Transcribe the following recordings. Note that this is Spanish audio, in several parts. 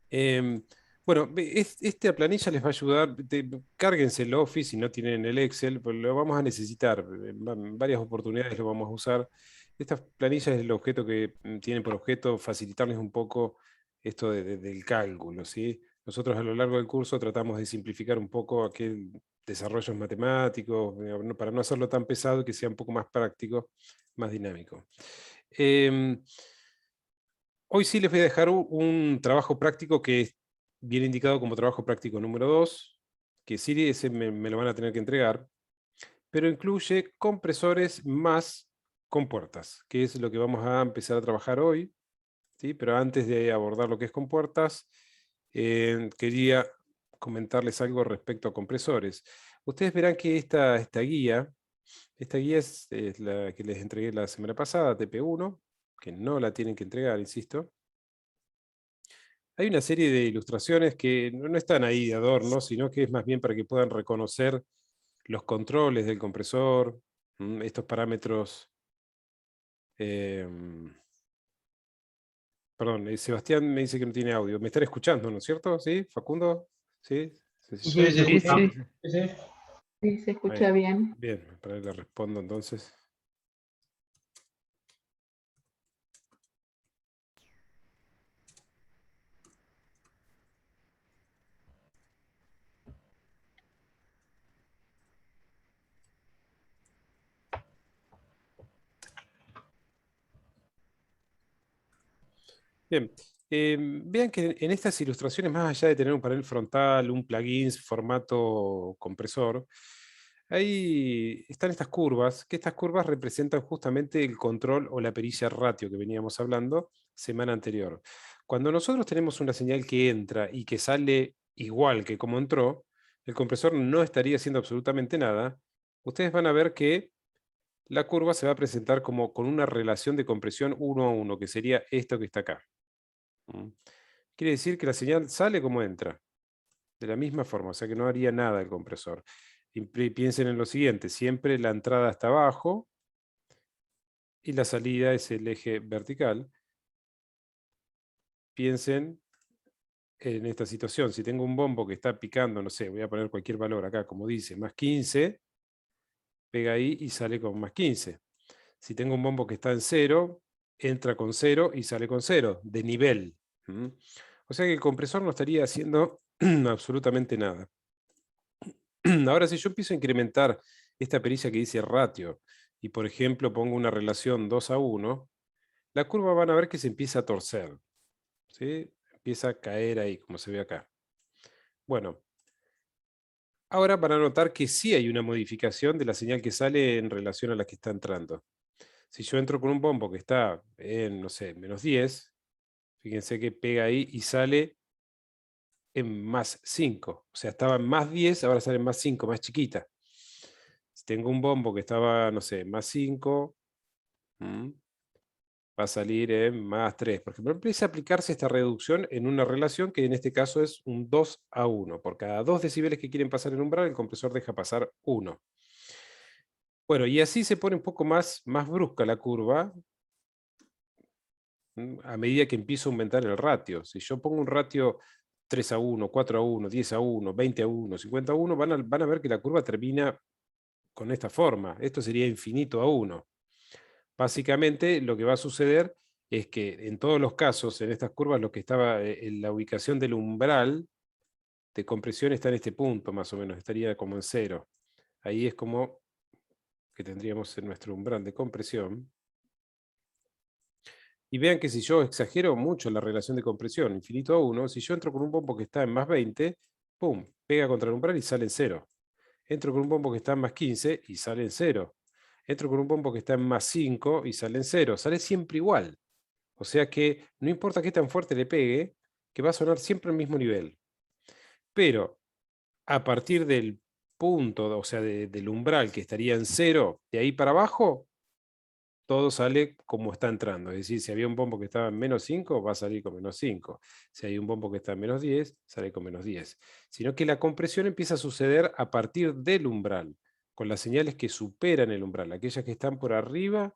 Em, bueno, esta planilla les va a ayudar. Cárguense el Office si no tienen el Excel, pues lo vamos a necesitar. En varias oportunidades lo vamos a usar. Esta planilla es el objeto que tiene por objeto facilitarles un poco esto del cálculo, ¿sí? Nosotros a lo largo del curso tratamos de simplificar un poco aquel desarrollos matemáticos, para no hacerlo tan pesado y que sea un poco más práctico, más dinámico. Em, Hoy sí les voy a dejar un trabajo práctico que es bien indicado como trabajo práctico número 2, que sí ese me lo van a tener que entregar, pero incluye compresores más compuertas, que es lo que vamos a empezar a trabajar hoy, ¿sí? Pero antes de abordar lo que es compuertas, quería comentarles algo respecto a compresores. Ustedes verán que esta guía es la que les entregué la semana pasada, TP1, que no la tienen que entregar, insisto. Hay una serie de ilustraciones que no están ahí de adorno, sino que es más bien para que puedan reconocer los controles del compresor, estos parámetros. em, Perdón, Sebastián me dice que no tiene audio. Me están escuchando, ¿no es cierto? ¿Sí, Facundo? ¿Sí? Sí, Sí, se sí, Sí, escucha. sí, Sí, sí. sí, se Ahí. escucha bien. Bien, para que le respondo entonces. Bien, vean que en estas ilustraciones, más allá de tener un panel frontal, un plugin, formato compresor, ahí están estas curvas, que estas curvas representan justamente el control o la pericia ratio que veníamos hablando semana anterior. Cuando nosotros tenemos una señal que entra y que sale igual que como entró, el compresor no estaría haciendo absolutamente nada. Ustedes van a ver que la curva se va a presentar como con una relación de compresión 1 a 1, que sería esto que está acá. ¿Mm? Quiere decir que la señal sale como entra, de la misma forma, o sea que no haría nada el compresor. Piensen en lo siguiente, siempre la entrada está abajo y la salida es el eje vertical. Piensen en esta situación, si tengo un bombo que está picando, no sé, voy a poner cualquier valor acá, como dice, más 15, pega ahí y sale con más 15. Si tengo un bombo que está en 0, entra con 0 y sale con 0, de nivel. ¿Mm? O sea que el compresor no estaría haciendo absolutamente nada. Ahora, si yo empiezo a incrementar esta pericia que dice ratio, y por ejemplo pongo una relación 2 a 1, la curva van a ver que se empieza a torcer, ¿sí? Empieza a caer ahí, como se ve acá. Bueno, ahora van a notar que sí hay una modificación de la señal que sale en relación a la que está entrando. Si yo entro con un bombo que está en, no sé, -10, fíjense que pega ahí y sale en +5. O sea, estaba en +10, ahora sale en +5, más chiquita. Si tengo un bombo que estaba, no sé, +5, va a salir en +3. Por ejemplo, empieza a aplicarse esta reducción en una relación que en este caso es un 2 a 1. Por cada 2 decibeles que quieren pasar en umbral, el compresor deja pasar 1. Bueno, y así se pone un poco más brusca la curva, a medida que empiezo a aumentar el ratio. Si yo pongo un ratio 3 a 1, 4 a 1, 10 a 1, 20 a 1, 50 a 1, van a ver que la curva termina con esta forma. Esto sería infinito a 1. Básicamente lo que va a suceder es que en todos los casos, en estas curvas, lo que estaba en la ubicación del umbral de compresión está en este punto, más o menos, estaría como en 0. Ahí es como que tendríamos en nuestro umbral de compresión. Y vean que si yo exagero mucho la relación de compresión, infinito a 1, si yo entro con un bombo que está en +20, ¡pum!, pega contra el umbral y sale en 0. Entro con un bombo que está en +15 y sale en 0. Entro con un bombo que está en +5 y sale en 0. Sale siempre igual. O sea que no importa qué tan fuerte le pegue, que va a sonar siempre al mismo nivel. Pero a partir del punto, o sea, del umbral que estaría en 0, de ahí para abajo, todo sale como está entrando. Es decir, si había un bombo que estaba en -5, va a salir con -5. Si hay un bombo que está en -10, sale con -10. Sino que la compresión empieza a suceder a partir del umbral, con las señales que superan el umbral, aquellas que están por arriba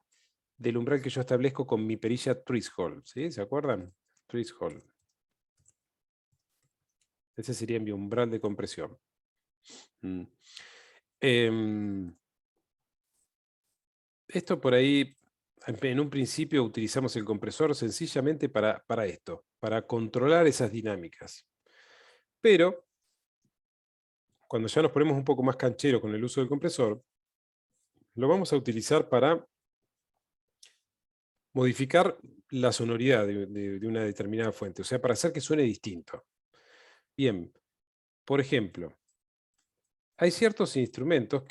del umbral que yo establezco con mi perilla threshold. ¿Sí? ¿Se acuerdan? Threshold. Ese sería mi umbral de compresión. Mm. Em, Esto por ahí, en un principio utilizamos el compresor sencillamente para esto, para controlar esas dinámicas. Pero cuando ya nos ponemos un poco más cancheros con el uso del compresor, lo vamos a utilizar para modificar la sonoridad de una determinada fuente, o sea, para hacer que suene distinto. Bien, por ejemplo, hay ciertos instrumentos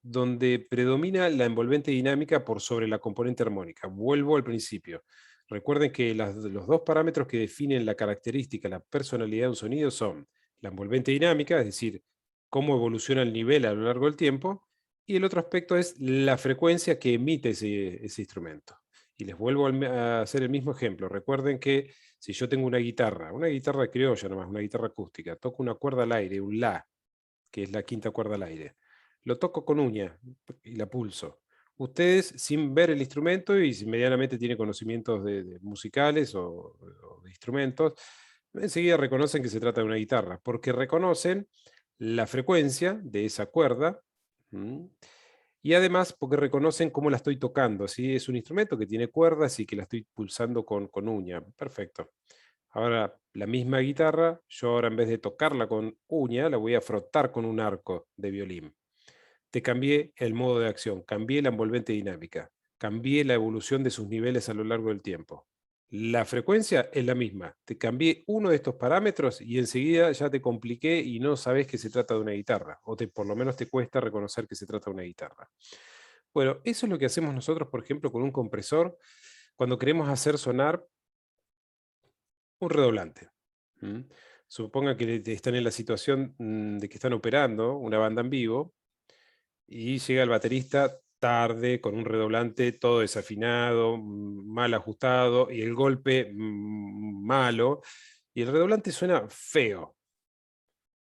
donde predomina la envolvente dinámica por sobre la componente armónica. Vuelvo al principio. Recuerden que los dos parámetros que definen la característica, la personalidad de un sonido son la envolvente dinámica, es decir, cómo evoluciona el nivel a lo largo del tiempo, y el otro aspecto es la frecuencia que emite ese instrumento. Y les vuelvo a hacer el mismo ejemplo. Recuerden que si yo tengo una guitarra criolla nomás, una guitarra acústica, toco una cuerda al aire, un la, que es la quinta cuerda al aire. Lo toco con uña y la pulso. Ustedes, sin ver el instrumento y si medianamente tienen conocimientos de musicales o de instrumentos, enseguida reconocen que se trata de una guitarra, porque reconocen la frecuencia de esa cuerda, y además porque reconocen cómo la estoy tocando. ¿Sí? Es un instrumento que tiene cuerdas y que la estoy pulsando con uña. Perfecto. Ahora, la misma guitarra, yo ahora en vez de tocarla con uña, la voy a frotar con un arco de violín. Te cambié el modo de acción, cambié la envolvente dinámica, cambié la evolución de sus niveles a lo largo del tiempo. La frecuencia es la misma. Te cambié uno de estos parámetros y enseguida ya te compliqué y no sabes que se trata de una guitarra, o por lo menos te cuesta reconocer que se trata de una guitarra. Bueno, eso es lo que hacemos nosotros, por ejemplo, con un compresor, cuando queremos hacer sonar un redoblante. ¿Mm? Supongan que están en la situación de que están operando una banda en vivo y llega el baterista tarde, con un redoblante todo desafinado, mal ajustado, y el golpe malo, y el redoblante suena feo.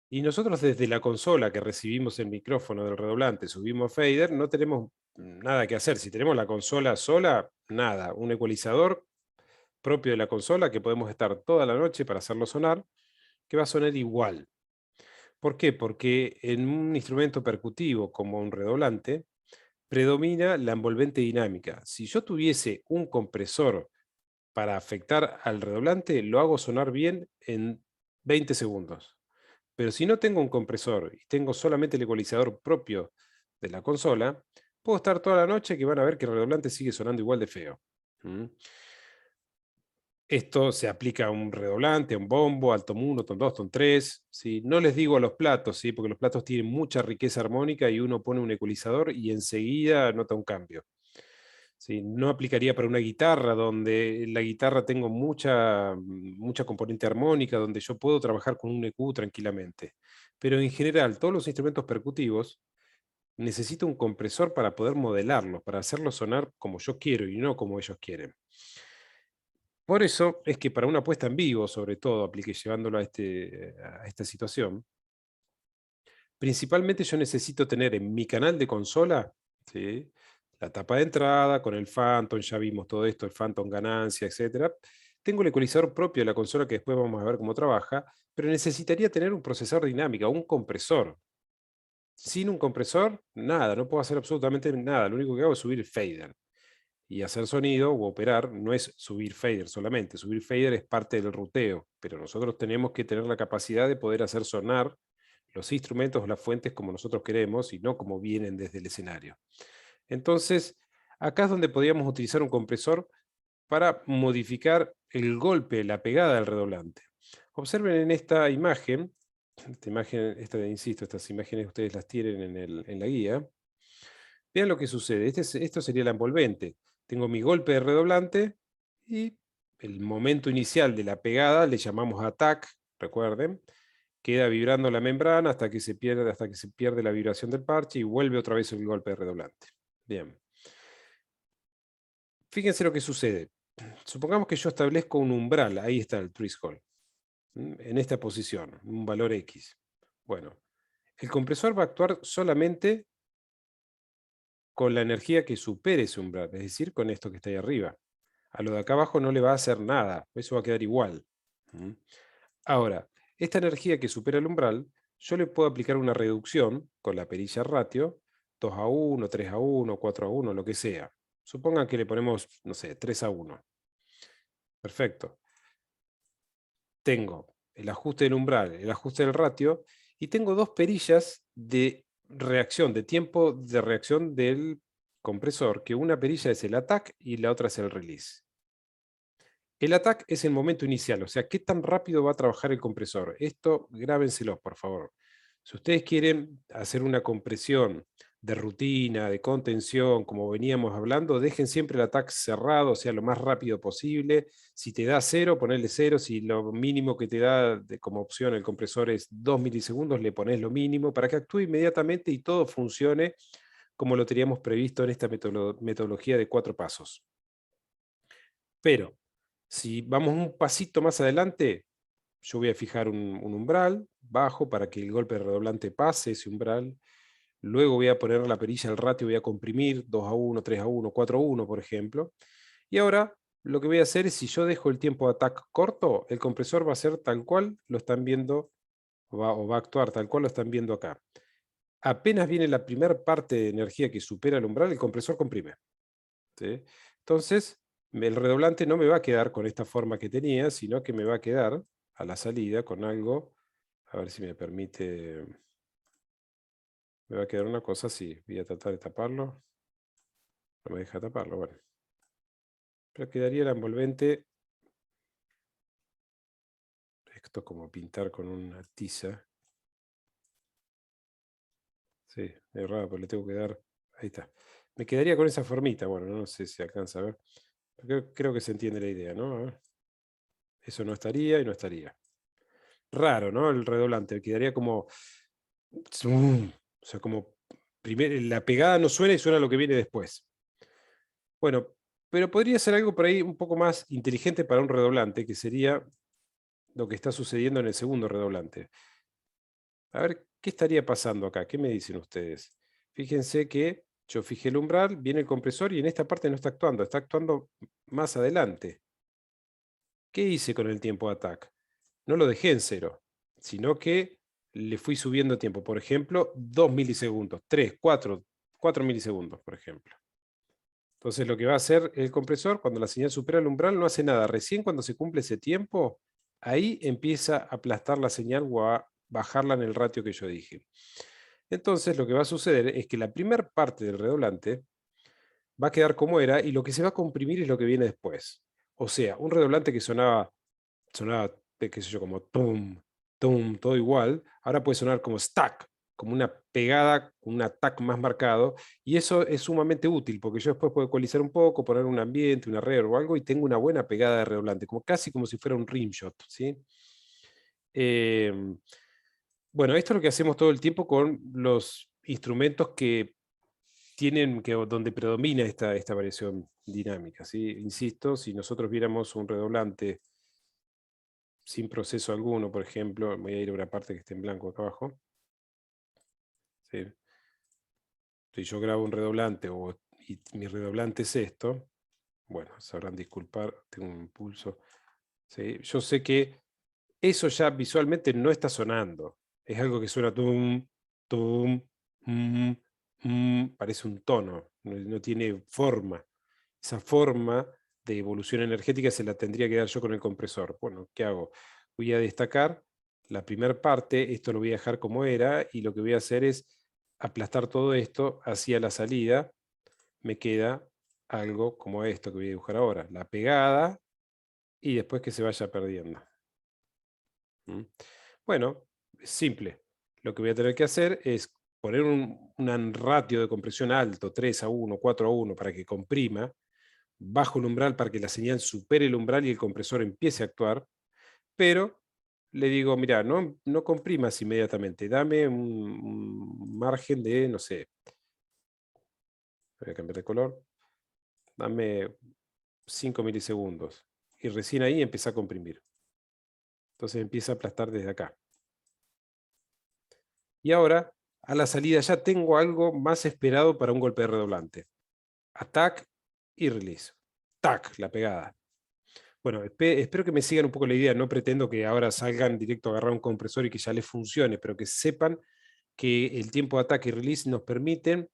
Y nosotros desde la consola que recibimos el micrófono del redoblante, subimos fader, no tenemos nada que hacer. Si tenemos la consola sola, nada. Un ecualizador propio de la consola que podemos estar toda la noche para hacerlo sonar, que va a sonar igual. ¿Por qué? Porque en un instrumento percutivo como un redoblante, predomina la envolvente dinámica. Si yo tuviese un compresor para afectar al redoblante, lo hago sonar bien en 20 segundos. Pero si no tengo un compresor y tengo solamente el ecualizador propio de la consola, puedo estar toda la noche que van a ver que el redoblante sigue sonando igual de feo. ¿Mm? Esto se aplica a un redoblante, a un bombo, al tom 1, tom 2, tom 3. ¿Sí? No les digo a los platos, ¿sí? Porque los platos tienen mucha riqueza armónica y uno pone un ecualizador y enseguida nota un cambio. ¿Sí? No aplicaría para una guitarra, donde la guitarra tengo mucha componente armónica, donde yo puedo trabajar con un EQ tranquilamente. Pero en general, todos los instrumentos percutivos necesito un compresor para poder modelarlos, para hacerlos sonar como yo quiero y no como ellos quieren. Por eso es que para una puesta en vivo, sobre todo, aplique llevándolo a esta situación, principalmente yo necesito tener en mi canal de consola, ¿sí? La tapa de entrada con el Phantom, ya vimos todo esto, el Phantom ganancia, etc. Tengo el ecualizador propio de la consola que después vamos a ver cómo trabaja, pero necesitaría tener un procesador dinámico, un compresor. Sin un compresor, nada, no puedo hacer absolutamente nada. Lo único que hago es subir el fader. Y hacer sonido o operar no es subir fader solamente. Subir fader es parte del ruteo, pero nosotros tenemos que tener la capacidad de poder hacer sonar los instrumentos o las fuentes como nosotros queremos y no como vienen desde el escenario. Entonces, acá es donde podríamos utilizar un compresor para modificar el golpe, la pegada del redoblante. Observen en esta imagen, insisto, estas imágenes ustedes las tienen en la guía. Vean lo que sucede. Esto sería la envolvente. Tengo mi golpe de redoblante y el momento inicial de la pegada le llamamos attack, recuerden. Queda vibrando la membrana hasta que se pierde la vibración del parche y vuelve otra vez el golpe de redoblante. Bien. Fíjense lo que sucede. Supongamos que yo establezco un umbral, ahí está el threshold, en esta posición, un valor X. Bueno, el compresor va a actuar solamente con la energía que supere ese umbral, es decir, con esto que está ahí arriba. A lo de acá abajo no le va a hacer nada, eso va a quedar igual. Ahora, esta energía que supera el umbral, yo le puedo aplicar una reducción con la perilla ratio, 2:1, 3:1, 4:1, lo que sea. Supongan que le ponemos, no sé, 3:1. Perfecto. Tengo el ajuste del umbral, el ajuste del ratio, y tengo dos perillas de reacción, de tiempo de reacción del compresor, que una perilla es el attack y la otra es el release. El attack es el momento inicial, o sea, qué tan rápido va a trabajar el compresor. Esto grábenselo, por favor. Si ustedes quieren hacer una compresión de rutina, de contención, como veníamos hablando, dejen siempre el attack cerrado, o sea, lo más rápido posible. Si te da 0, ponele 0. Si lo mínimo que te da como opción el compresor es 2 milisegundos, le pones lo mínimo para que actúe inmediatamente y todo funcione como lo teníamos previsto en esta metodología de 4 pasos. Pero, si vamos un pasito más adelante, yo voy a fijar un umbral bajo para que el golpe redoblante pase ese umbral. Luego voy a poner la perilla al ratio, voy a comprimir 2:1, 3:1, 4:1, por ejemplo. Y ahora lo que voy a hacer es, si yo dejo el tiempo de attack corto, el compresor va a ser tal cual lo están viendo, o va a actuar tal cual lo están viendo acá. Apenas viene la primera parte de energía que supera el umbral, el compresor comprime. ¿Sí? Entonces, el redoblante no me va a quedar con esta forma que tenía, sino que me va a quedar a la salida con algo, a ver si me permite, me va a quedar una cosa así. Voy a tratar de taparlo. No me deja taparlo, bueno. Pero quedaría la envolvente. Esto es como pintar con una tiza. Sí, es raro, pero le tengo que dar. Ahí está. Me quedaría con esa formita. Bueno, no sé si alcanza a ver. Creo que se entiende la idea, ¿no? A ver. Eso no estaría y no estaría. Raro, ¿no? El redoblante. Quedaría como. O sea, como. La pegada no suena y suena lo que viene después. Bueno, pero podría ser algo por ahí un poco más inteligente para un redoblante, que sería lo que está sucediendo en el segundo redoblante. A ver, ¿qué estaría pasando acá? ¿Qué me dicen ustedes? Fíjense que yo fijé el umbral, viene el compresor y en esta parte no está actuando más adelante. ¿Qué hice con el tiempo de ataque? No lo dejé en 0, sino que le fui subiendo tiempo. Por ejemplo, 2 milisegundos, 3, 4 milisegundos, por ejemplo. Entonces lo que va a hacer el compresor cuando la señal supera el umbral no hace nada. Recién cuando se cumple ese tiempo, ahí empieza a aplastar la señal o a bajarla en el ratio que yo dije. Entonces lo que va a suceder es que la primera parte del redoblante va a quedar como era y lo que se va a comprimir es lo que viene después. O sea, un redoblante que sonaba, qué sé yo, como tum, tum, todo igual, ahora puede sonar como stack, como una pegada, un attack más marcado, y eso es sumamente útil, porque yo después puedo ecualizar un poco, poner un ambiente, una reverb o algo, y tengo una buena pegada de redoblante, como casi como si fuera un rimshot, ¿sí? Bueno, esto es lo que hacemos todo el tiempo con los instrumentos que tienen, donde predomina esta variación dinámica, ¿sí? Insisto, si nosotros viéramos un redoblante sin proceso alguno, por ejemplo, voy a ir a una parte que esté en blanco acá abajo. ¿Sí? Si yo grabo un redoblante y mi redoblante es esto, bueno, sabrán disculpar, tengo un pulso. ¿Sí? Yo sé que eso ya visualmente no está sonando. Es algo que suena tum, tum, parece un tono, no tiene forma. Esa forma de evolución energética se la tendría que dar yo con el compresor. Bueno, ¿qué hago? Voy a destacar la primera parte, esto lo voy a dejar como era, y lo que voy a hacer es aplastar todo esto hacia la salida. Me queda algo como esto que voy a dibujar ahora, la pegada, y después que se vaya perdiendo. ¿Mm? Bueno, es simple. Lo que voy a tener que hacer es poner un ratio de compresión alto, 3:1, 4:1, para que comprima, bajo el umbral para que la señal supere el umbral y el compresor empiece a actuar, pero le digo, mira, no comprimas inmediatamente, dame un margen de, no sé, voy a cambiar de color, dame 5 milisegundos, y recién ahí empieza a comprimir. Entonces empieza a aplastar desde acá. Y ahora, a la salida ya tengo algo más esperado para un golpe de redoblante. Attack y release. Tac, la pegada. Bueno, espero que me sigan un poco la idea. No pretendo que ahora salgan directo a agarrar un compresor y que ya les funcione, pero que sepan que el tiempo de ataque y release nos permiten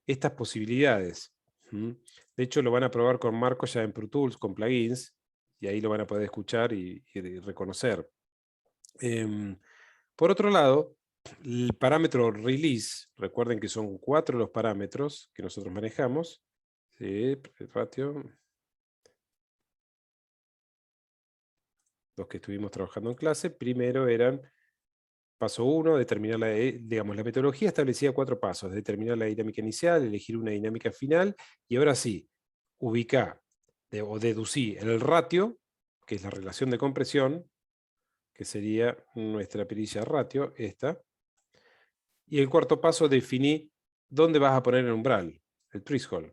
estas posibilidades. ¿Mm? De hecho, lo van a probar con Marco ya en Pro Tools, con plugins, y ahí lo van a poder escuchar y reconocer. Em, por otro lado, el parámetro release, recuerden que son 4 los parámetros que nosotros manejamos. Sí, ratio, los que estuvimos trabajando en clase. Primero eran paso 1, determinar digamos, la metodología establecía 4 pasos: determinar la dinámica inicial, elegir una dinámica final, y ahora sí, ubicar o deducir el ratio, que es la relación de compresión, que sería nuestra perilla ratio, esta. Y el cuarto paso, definir dónde vas a poner el umbral, el threshold.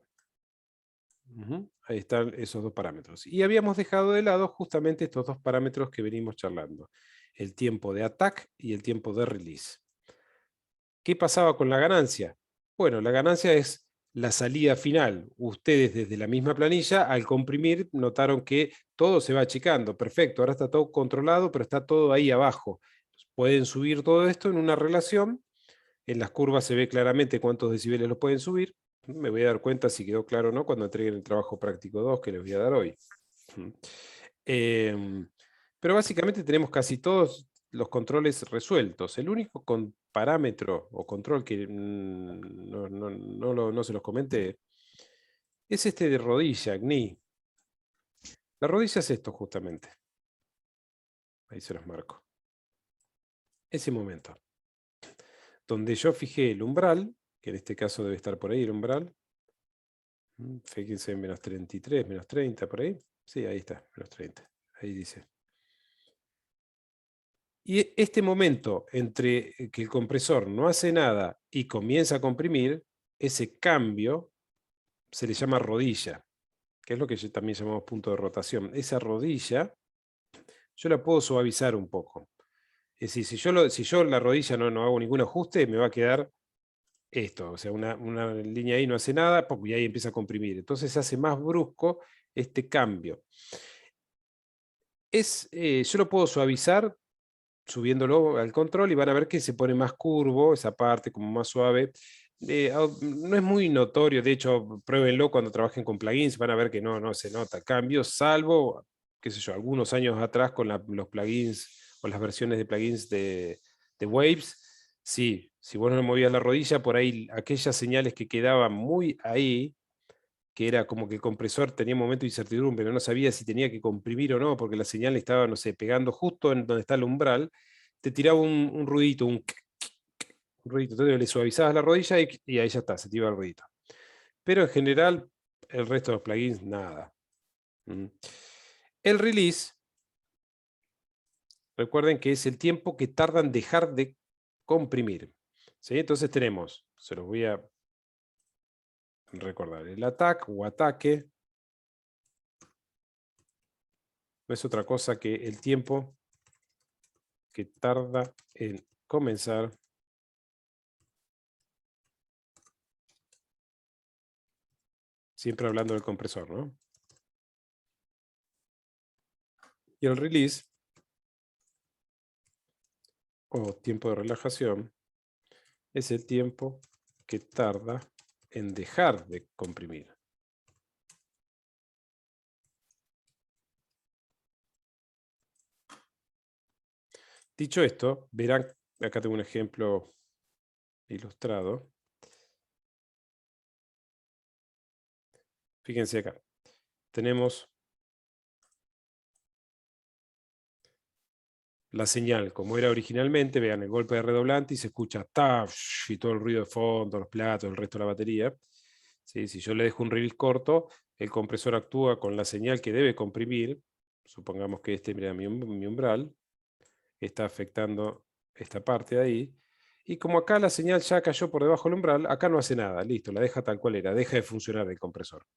Ahí están esos dos parámetros. Y habíamos dejado de lado justamente estos dos parámetros que venimos charlando: el tiempo de attack y el tiempo de release. ¿Qué pasaba con la ganancia? Bueno, la ganancia es la salida final. Ustedes desde la misma planilla, al comprimir, notaron que todo se va achicando. Perfecto, ahora está todo controlado, pero está todo ahí abajo. Pueden subir todo esto en una relación. En las curvas se ve claramente cuántos decibeles lo pueden subir. Me voy a dar cuenta si quedó claro o no cuando entreguen el trabajo práctico 2 que les voy a dar hoy. Pero básicamente tenemos casi todos los controles resueltos. El único parámetro o control que no se los comenté es este de rodilla, GNI. La rodilla es esto justamente. Ahí se los marco. Ese momento. Donde yo fijé el umbral, que en este caso debe estar por ahí el umbral. Fíjense en menos 33, menos 30, por ahí. Sí, ahí está, menos 30. Ahí dice. Y este momento entre que el compresor no hace nada y comienza a comprimir, ese cambio se le llama rodilla, que es lo que también llamamos punto de rotación. Esa rodilla yo la puedo suavizar un poco. Es decir, si yo la rodilla no hago ningún ajuste, me va a quedar esto, o sea, una línea ahí no hace nada, y ahí empieza a comprimir. Entonces se hace más brusco este cambio. Yo lo puedo suavizar subiéndolo al control y van a ver que se pone más curvo, esa parte como más suave. No es muy notorio, de hecho, pruébenlo cuando trabajen con plugins, van a ver que no se nota cambio, salvo, qué sé yo, algunos años atrás con los plugins o las versiones de plugins de Waves. Sí, si vos no movías la rodilla, por ahí aquellas señales que quedaban muy ahí, que era como que el compresor tenía un momento de incertidumbre, no sabía si tenía que comprimir o no, porque la señal estaba, no sé, pegando justo en donde está el umbral, te tiraba un ruidito, un ruidito. Entonces le suavizabas la rodilla y ahí ya está, se te iba el ruidito. Pero en general, el resto de los plugins, nada. El release, recuerden que es el tiempo que tarda en dejar de comprimir. ¿Sí? Entonces tenemos, se los voy a recordar, el attack o ataque no es otra cosa que el tiempo que tarda en comenzar siempre hablando del compresor, ¿no? Y el release, o tiempo de relajación, es el tiempo que tarda en dejar de comprimir. Dicho esto, verán, acá tengo un ejemplo ilustrado. Fíjense acá. Tenemos la señal como era originalmente, vean el golpe de redoblante y se escucha taf y todo el ruido de fondo, los platos, el resto de la batería. ¿Sí? Si yo le dejo un release corto, el compresor actúa con la señal que debe comprimir. Supongamos que este era mi umbral, está afectando esta parte de ahí. Y como acá la señal ya cayó por debajo del umbral, acá no hace nada, listo, la deja tal cual era, deja de funcionar el compresor.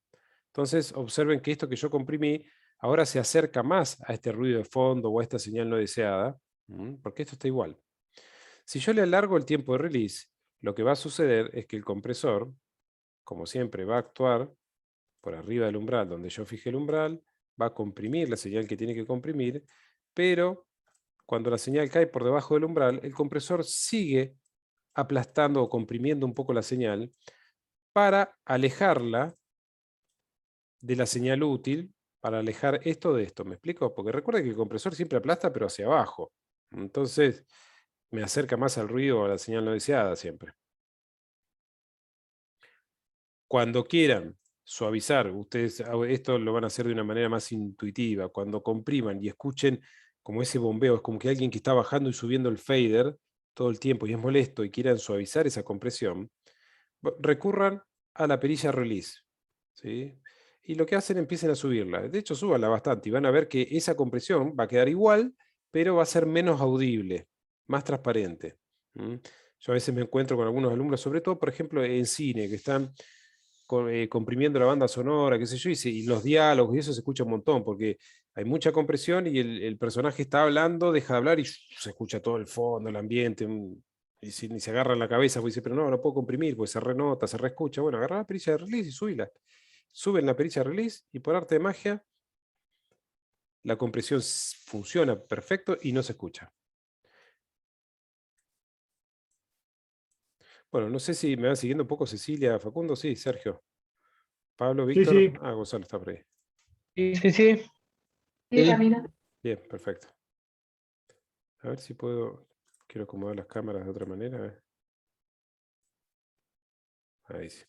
Entonces observen que esto que yo comprimí ahora se acerca más a este ruido de fondo o a esta señal no deseada, porque esto está igual. Si yo le alargo el tiempo de release, lo que va a suceder es que el compresor, como siempre, va a actuar por arriba del umbral donde yo fijé el umbral, va a comprimir la señal que tiene que comprimir, pero cuando la señal cae por debajo del umbral, el compresor sigue aplastando o comprimiendo un poco la señal para alejarla de la señal útil, para alejar esto de esto. ¿Me explico? Porque recuerda que el compresor siempre aplasta, pero hacia abajo. Entonces, me acerca más al ruido o a la señal no deseada siempre. Cuando quieran suavizar, ustedes esto lo van a hacer de una manera más intuitiva. Cuando compriman y escuchen como ese bombeo, es como que alguien que está bajando y subiendo el fader todo el tiempo y es molesto y quieran suavizar esa compresión, recurran a la perilla release, ¿sí? Y lo que hacen, empiecen a subirla. De hecho, súbanla bastante y van a ver que esa compresión va a quedar igual, pero va a ser menos audible, más transparente. ¿Mm? Yo a veces me encuentro con algunos alumnos, sobre todo, por ejemplo, en cine, que están comprimiendo la banda sonora, qué sé yo, y los diálogos, y eso se escucha un montón, porque hay mucha compresión y el personaje está hablando, deja de hablar y se escucha todo el fondo, el ambiente, y ni se agarra en la cabeza, pues dice, pero no, no puedo comprimir, pues se renota, se reescucha. Bueno, agarra la perilla de release y subila. Suben la perilla de release y por arte de magia, la compresión funciona perfecto y no se escucha. Bueno, no sé si me van siguiendo un poco Cecilia, Facundo, sí, Sergio, Pablo, Sí, Víctor, sí, Gonzalo está por ahí. sí, sí, sí. Sí, Camila. Bien, perfecto. A ver si puedo, quiero acomodar las cámaras de otra manera. Ahí sí.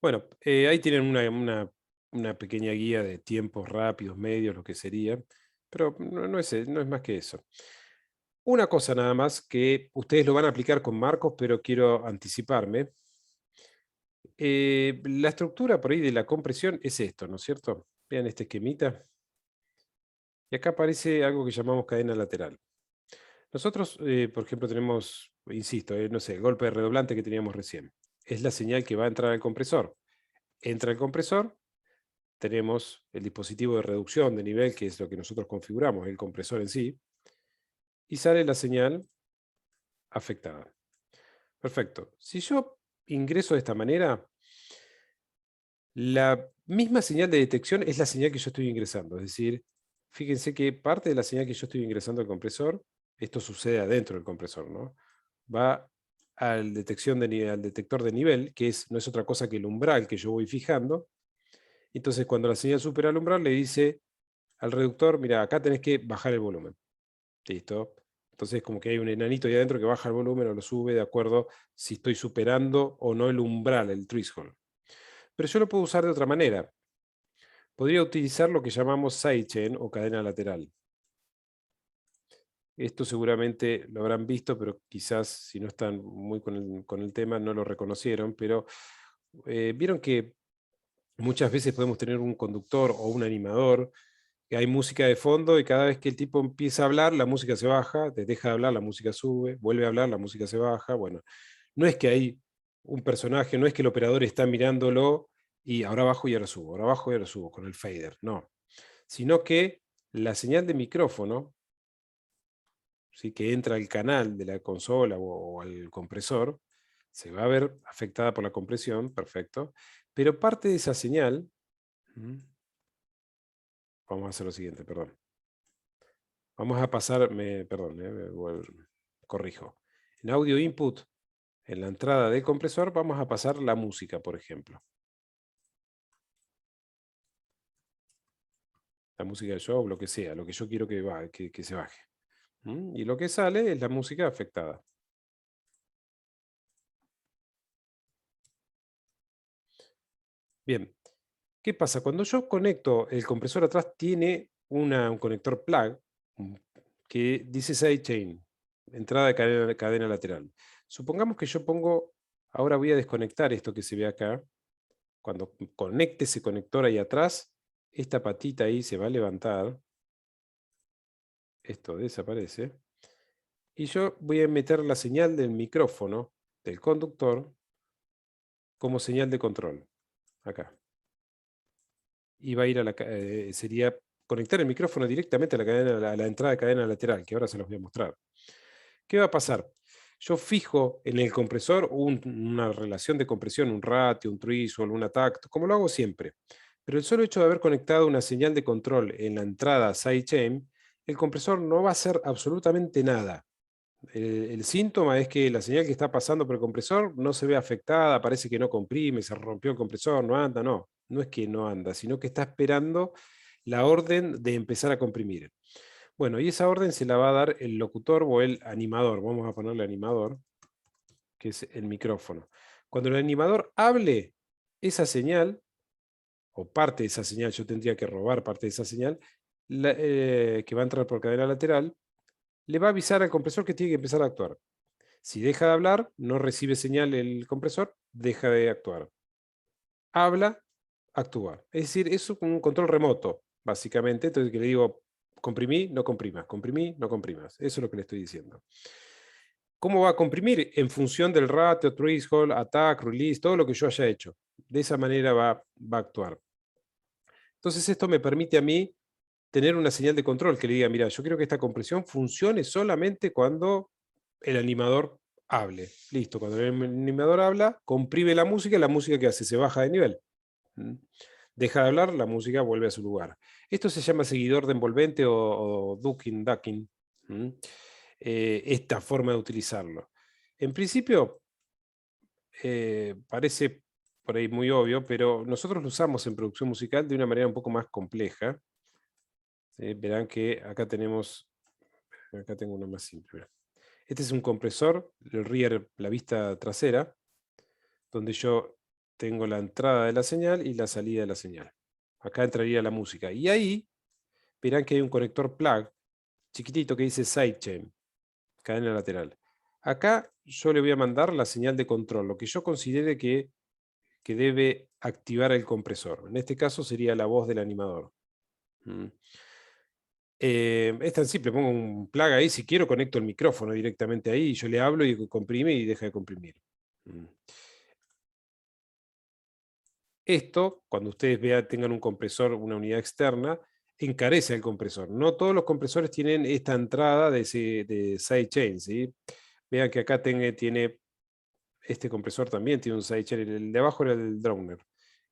Bueno, ahí tienen una pequeña guía de tiempos rápidos, medios, lo que sería, pero no es más que eso. Una cosa nada más que ustedes lo van a aplicar con marcos, pero quiero anticiparme. La estructura por ahí de la compresión es esto, ¿no es cierto? Vean este esquemita. Y acá aparece algo que llamamos cadena lateral. Nosotros, por ejemplo, tenemos, insisto, no sé, el golpe de redoblante que teníamos recién. Es la señal que va a entrar al compresor. Entra el compresor, tenemos el dispositivo de reducción de nivel, que es lo que nosotros configuramos, el compresor en sí, y sale la señal afectada. Perfecto. Si yo ingreso de esta manera, la misma señal de detección es la señal que yo estoy ingresando. Es decir, fíjense que parte de la señal que yo estoy ingresando al compresor, esto sucede adentro del compresor, ¿no? Va al al detector de nivel, que no es otra cosa que el umbral que yo voy fijando. Entonces, cuando la señal supera el umbral, le dice al reductor, mira, acá tenés que bajar el volumen. ¿Listo? Entonces, como que hay un enanito ahí adentro que baja el volumen o lo sube de acuerdo si estoy superando o no el umbral, el threshold. Pero yo lo puedo usar de otra manera. Podría utilizar lo que llamamos sidechain o cadena lateral. Esto seguramente lo habrán visto, pero quizás si no están muy con el tema no lo reconocieron, pero vieron que muchas veces podemos tener un conductor o un animador, que hay música de fondo y cada vez que el tipo empieza a hablar, la música se baja, deja de hablar, la música sube, vuelve a hablar, la música se baja. Bueno, no es que hay un personaje, no es que el operador está mirándolo y ahora bajo y ahora subo, ahora bajo y ahora subo con el fader, no. Sino que la señal de micrófono, ¿sí?, que entra al canal de la consola o al compresor, se va a ver afectada por la compresión, perfecto, pero parte de esa señal, vamos a hacer lo siguiente, perdón. Vamos a pasar, perdón, corrijo. En audio input, en la entrada del compresor, vamos a pasar la música, por ejemplo. La música del show, lo que sea, lo que yo quiero que se baje. Y lo que sale es la música afectada. Bien, ¿qué pasa? Cuando yo conecto el compresor atrás, tiene un conector plug que dice sidechain, entrada de cadena lateral. Supongamos que yo pongo, ahora voy a desconectar esto que se ve acá. Cuando conecte ese conector ahí atrás, esta patita ahí se va a levantar. Esto desaparece. Y yo voy a meter la señal del micrófono del conductor como señal de control. Acá. Y va a ir a sería conectar el micrófono directamente a la entrada de cadena lateral, que ahora se los voy a mostrar. ¿Qué va a pasar? Yo fijo en el compresor una relación de compresión, un ratio, un threshold, una tacto, como lo hago siempre. Pero el solo hecho de haber conectado una señal de control en la entrada sidechain, el compresor no va a hacer absolutamente nada. El síntoma es que la señal que está pasando por el compresor no se ve afectada, parece que no comprime, se rompió el compresor, no anda, no. No es que no anda, sino que está esperando la orden de empezar a comprimir. Bueno, y esa orden se la va a dar el locutor o el animador. Vamos a ponerle animador, que es el micrófono. Cuando el animador hable, esa señal, o parte de esa señal, yo tendría que robar parte de esa señal, que va a entrar por cadena lateral, le va a avisar al compresor que tiene que empezar a actuar. Si deja de hablar, no recibe señal el compresor, deja de actuar. Habla, actúa. Es decir, es un control remoto, básicamente. Entonces, que le digo, comprimí, no comprimas, comprimí, no comprimas. Eso es lo que le estoy diciendo. ¿Cómo va a comprimir? En función del ratio, threshold, attack, release, todo lo que yo haya hecho. De esa manera va a actuar. Entonces, esto me permite a mí tener una señal de control que le diga, mira, yo quiero que esta compresión funcione solamente cuando el animador hable. Listo, cuando el animador habla, comprime la música que hace, se baja de nivel. ¿Mm? Deja de hablar, la música vuelve a su lugar. Esto se llama seguidor de envolvente o ducking. ¿Mm? Esta forma de utilizarlo. En principio, parece por ahí muy obvio, pero nosotros lo usamos en producción musical de una manera un poco más compleja. Verán que acá tengo uno más simple. Este es un compresor, el rear, la vista trasera, donde yo tengo la entrada de la señal y la salida de la señal. Acá entraría la música. Y ahí verán que hay un conector plug chiquitito que dice sidechain, cadena lateral. Acá yo le voy a mandar la señal de control, lo que yo considere que debe activar el compresor. En este caso sería la voz del animador. ¿Mm? Es tan simple, pongo un plug ahí, si quiero conecto el micrófono directamente ahí, yo le hablo y comprime y deja de comprimir. ¿Mm? Esto, cuando ustedes tengan un compresor, una unidad externa, encarece el compresor. No todos los compresores tienen esta entrada de sidechain, ¿sí? Vean que acá tiene este compresor también, tiene un sidechain. El de abajo era el Drowner.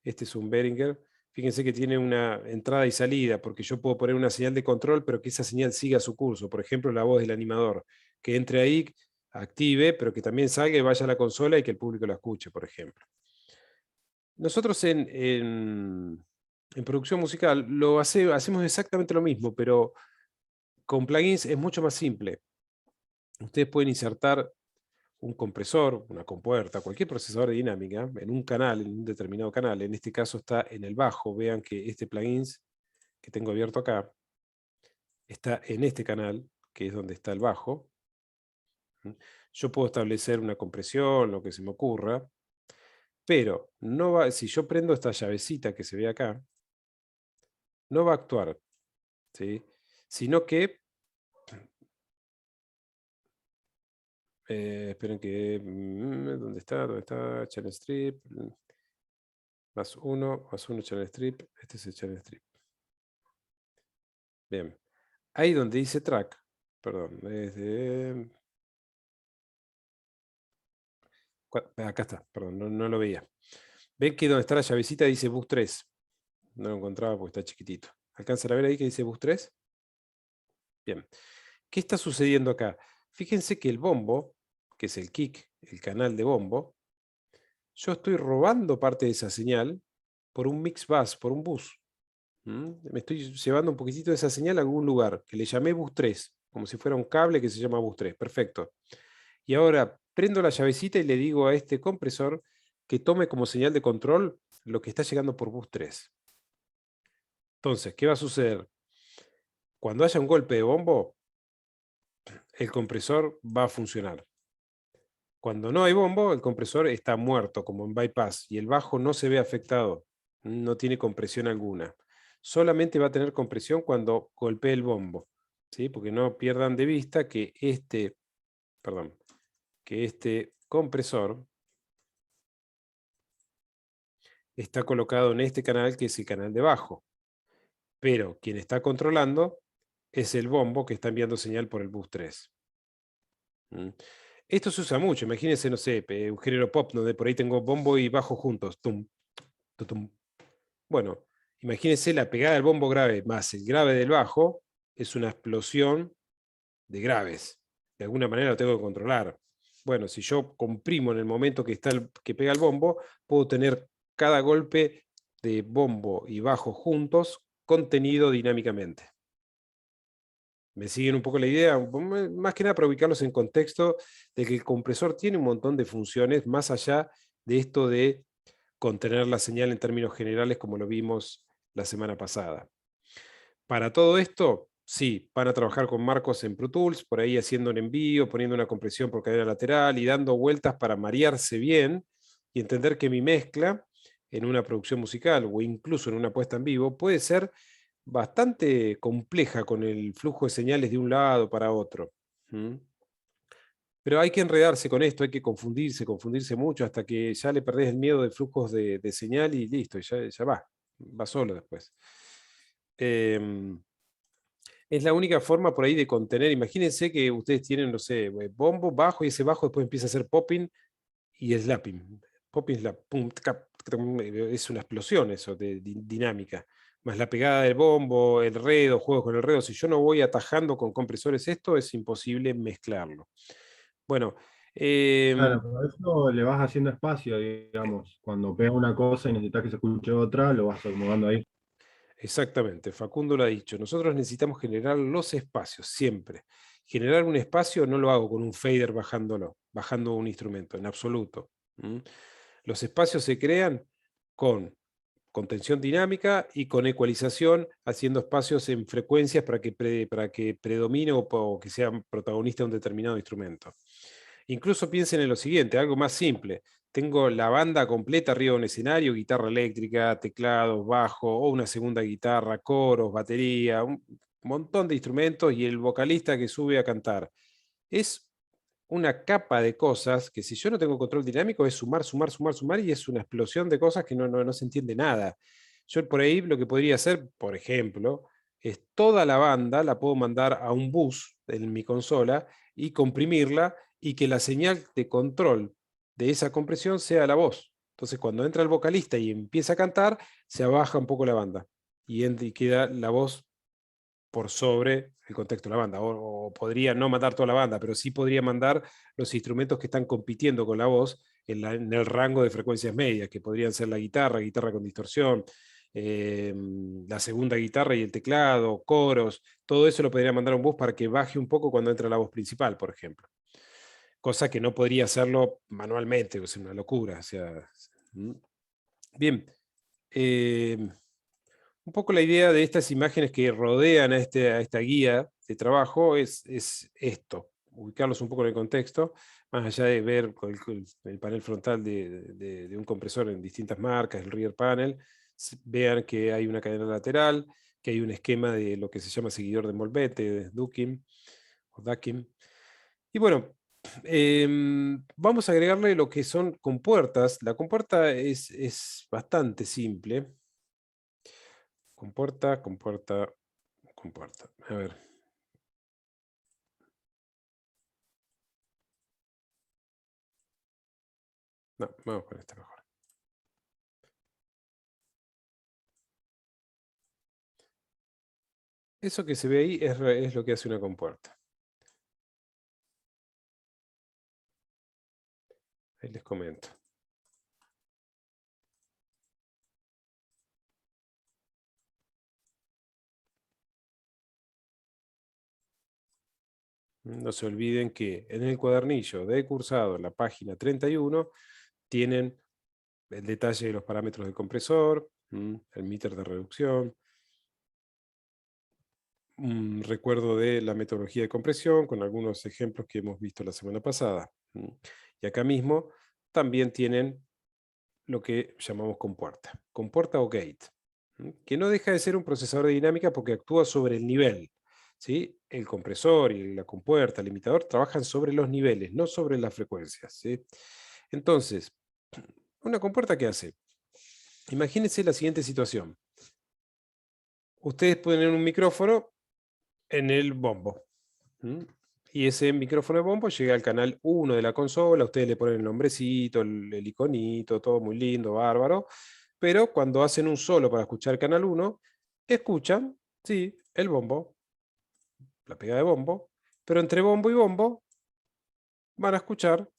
Este es un Behringer. Fíjense que tiene una entrada y salida, porque yo puedo poner una señal de control, pero que esa señal siga su curso. Por ejemplo, la voz del animador, que entre ahí, active, pero que también salga y vaya a la consola y que el público la escuche, por ejemplo. Nosotros en producción musical hacemos exactamente lo mismo, pero con plugins es mucho más simple. Ustedes pueden insertar un compresor, una compuerta, cualquier procesador de dinámica en un canal, en un determinado canal. En este caso está en el bajo. Vean que este plugin que tengo abierto acá está en este canal, que es donde está el bajo. Yo puedo establecer una compresión, lo que se me ocurra, pero no va, si yo prendo esta llavecita que se ve acá, no va a actuar, ¿sí? Sino que, esperen que, ¿dónde está? ¿Dónde está? Channel Strip, más uno Channel Strip, este es el Channel Strip. Bien, ahí donde dice track, perdón, acá está, perdón, no lo veía. Ven que donde está la llavecita dice bus 3. No lo encontraba porque está chiquitito. ¿Alcanzan a ver ahí que dice bus 3? Bien. ¿Qué está sucediendo acá? Fíjense que el bombo, que es el kick, el canal de bombo, yo estoy robando parte de esa señal por un mix bus, por un bus. Me estoy llevando un poquitito de esa señal a algún lugar, que le llamé bus 3, como si fuera un cable que se llama bus 3. Perfecto. Y ahora prendo la llavecita y le digo a este compresor que tome como señal de control lo que está llegando por bus 3. Entonces, ¿qué va a suceder? Cuando haya un golpe de bombo, el compresor va a funcionar. Cuando no hay bombo, el compresor está muerto, como en bypass, y el bajo no se ve afectado, no tiene compresión alguna. Solamente va a tener compresión cuando golpee el bombo, ¿sí? Porque no pierdan de vista que este compresor está colocado en este canal, que es el canal de bajo. Pero quien está controlando es el bombo que está enviando señal por el bus 3. ¿Mm? Esto se usa mucho, imagínense, no sé, un género pop donde por ahí tengo bombo y bajo juntos. Tum, tutum. Bueno, Imagínense la pegada del bombo grave más el grave del bajo, es una explosión de graves. De alguna manera lo tengo que controlar. Bueno, si yo comprimo en el momento que, que pega el bombo, puedo tener cada golpe de bombo y bajo juntos contenido dinámicamente. ¿Me siguen un poco la idea? Más que nada para ubicarlos en contexto de que el compresor tiene un montón de funciones más allá de esto de contener la señal en términos generales como lo vimos la semana pasada. Para todo esto, sí, van a trabajar con marcos en Pro Tools, por ahí haciendo un envío, poniendo una compresión por cadena lateral y dando vueltas para marearse bien y entender que mi mezcla en una producción musical o incluso en una puesta en vivo puede ser bastante compleja con el flujo de señales de un lado para otro. ¿Mm? Pero hay que enredarse con esto, hay que confundirse mucho hasta que ya le perdés el miedo de flujos de señal y listo, ya va solo después. Es la única forma por ahí de contener. Imagínense que ustedes tienen, no sé, bombo, bajo, y ese bajo después empieza a hacer popping y slapping. Popping, slap, pum, es una explosión eso de dinámica. Más la pegada del bombo, el redo, juegos con el redo. Si yo no voy atajando con compresores esto, es imposible mezclarlo. Bueno, Claro, por eso le vas haciendo espacio, digamos. Cuando pega una cosa y necesitas que se escuche otra, lo vas acomodando ahí. exactamente, Facundo lo ha dicho. Nosotros necesitamos generar los espacios, siempre. Generar un espacio no lo hago con un fader bajando un instrumento, en absoluto. ¿Mm? Los espacios se crean con contención dinámica y con ecualización, haciendo espacios en frecuencias para que predomine o que sea protagonista un determinado instrumento. Incluso piensen en lo siguiente, algo más simple. Tengo la banda completa arriba de un escenario, guitarra eléctrica, teclados, bajo, o una segunda guitarra, coros, batería, un montón de instrumentos y el vocalista que sube a cantar. Es una capa de cosas que si yo no tengo control dinámico es sumar, sumar, sumar, sumar y es una explosión de cosas que no se entiende nada. Yo por ahí lo que podría hacer, por ejemplo, es toda la banda la puedo mandar a un bus en mi consola y comprimirla y que la señal de control de esa compresión sea la voz. Entonces cuando entra el vocalista y empieza a cantar, se abaja un poco la banda y queda la voz por sobre el contexto de la banda. O podría no mandar toda la banda, pero sí podría mandar los instrumentos que están compitiendo con la voz en el rango de frecuencias medias, que podrían ser la guitarra, guitarra con distorsión, la segunda guitarra y el teclado, coros, todo eso lo podría mandar a un bus para que baje un poco cuando entra la voz principal, por ejemplo. Cosa que no podría hacerlo manualmente, es una locura. O sea, bien. Eh, un poco la idea de estas imágenes que rodean a esta guía de trabajo es esto, ubicarlos un poco en el contexto, más allá de ver el panel frontal de un compresor en distintas marcas, el rear panel, vean que hay una cadena lateral, que hay un esquema de lo que se llama seguidor de Molbete, de Dukin, o Dukin. Y bueno, vamos a agregarle lo que son compuertas. La compuerta es bastante simple. Compuerta, compuerta, compuerta. A ver. No, vamos con esta mejor. Eso que se ve ahí es lo que hace una compuerta. Ahí les comento. No se olviden que en el cuadernillo de cursado, en la página 31, tienen el detalle de los parámetros del compresor, el meter de reducción, un recuerdo de la metodología de compresión con algunos ejemplos que hemos visto la semana pasada. Y acá mismo también tienen lo que llamamos compuerta o gate, que no deja de ser un procesador de dinámica porque actúa sobre el nivel. ¿Sí? El compresor y la compuerta, el limitador, trabajan sobre los niveles, no sobre las frecuencias. ¿Sí? Entonces, ¿una compuerta qué hace? Imagínense la siguiente situación. Ustedes ponen un micrófono en el bombo. Y ese micrófono de bombo llega al canal 1 de la consola, ustedes le ponen el nombrecito, el iconito, todo muy lindo, bárbaro. pero cuando hacen un solo para escuchar canal 1, escuchan, sí, el bombo, la pegada de bombo, pero entre bombo y bombo van a escuchar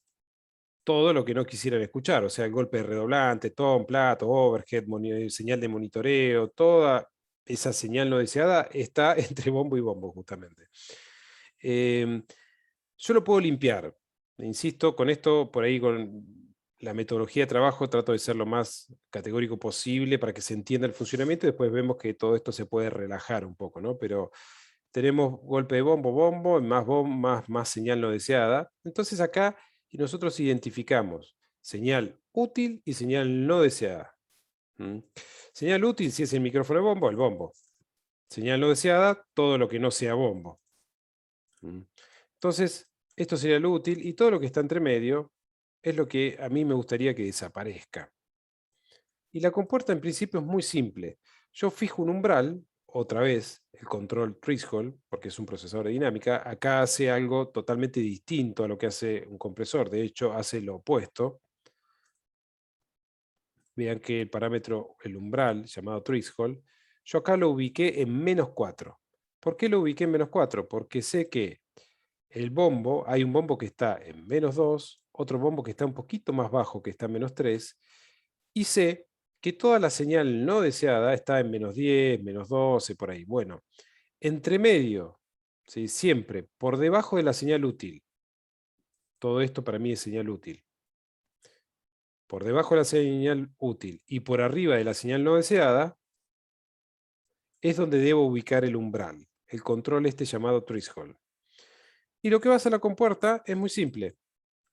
todo lo que no quisieran escuchar, o sea, el golpe de redoblante, tom, plato, overhead, señal de monitoreo, toda esa señal no deseada está entre bombo y bombo, justamente. Yo lo puedo limpiar, insisto, con esto, por ahí con la metodología de trabajo, trato de ser lo más categórico posible para que se entienda el funcionamiento y después vemos que todo esto se puede relajar un poco, ¿no? Pero tenemos golpe de bombo, bombo, más señal no deseada. Entonces acá nosotros identificamos señal útil y señal no deseada. ¿Mm? Señal útil, si es el micrófono de bombo, el bombo. Señal no deseada, todo lo que no sea bombo. ¿Mm? Entonces, esto sería lo útil y todo lo que está entre medio es lo que a mí me gustaría que desaparezca. Y la compuerta en principio es muy simple. Yo fijo un umbral, otra vez el control threshold, porque es un procesador de dinámica, acá hace algo totalmente distinto a lo que hace un compresor, de hecho hace lo opuesto. Vean que el parámetro, el umbral, llamado threshold, yo acá lo ubiqué en -4. ¿Por qué lo ubiqué en -4? Porque sé que el bombo, hay un bombo que está en -2, otro bombo que está un poquito más bajo, que está en -3, y sé que toda la señal no deseada está en -10, -12, por ahí. Bueno, entre medio, ¿sí? Siempre por debajo de la señal útil. Todo esto para mí es señal útil. Por debajo de la señal útil y por arriba de la señal no deseada es donde debo ubicar el umbral, el control este llamado threshold. Y lo que va a hacer la compuerta es muy simple.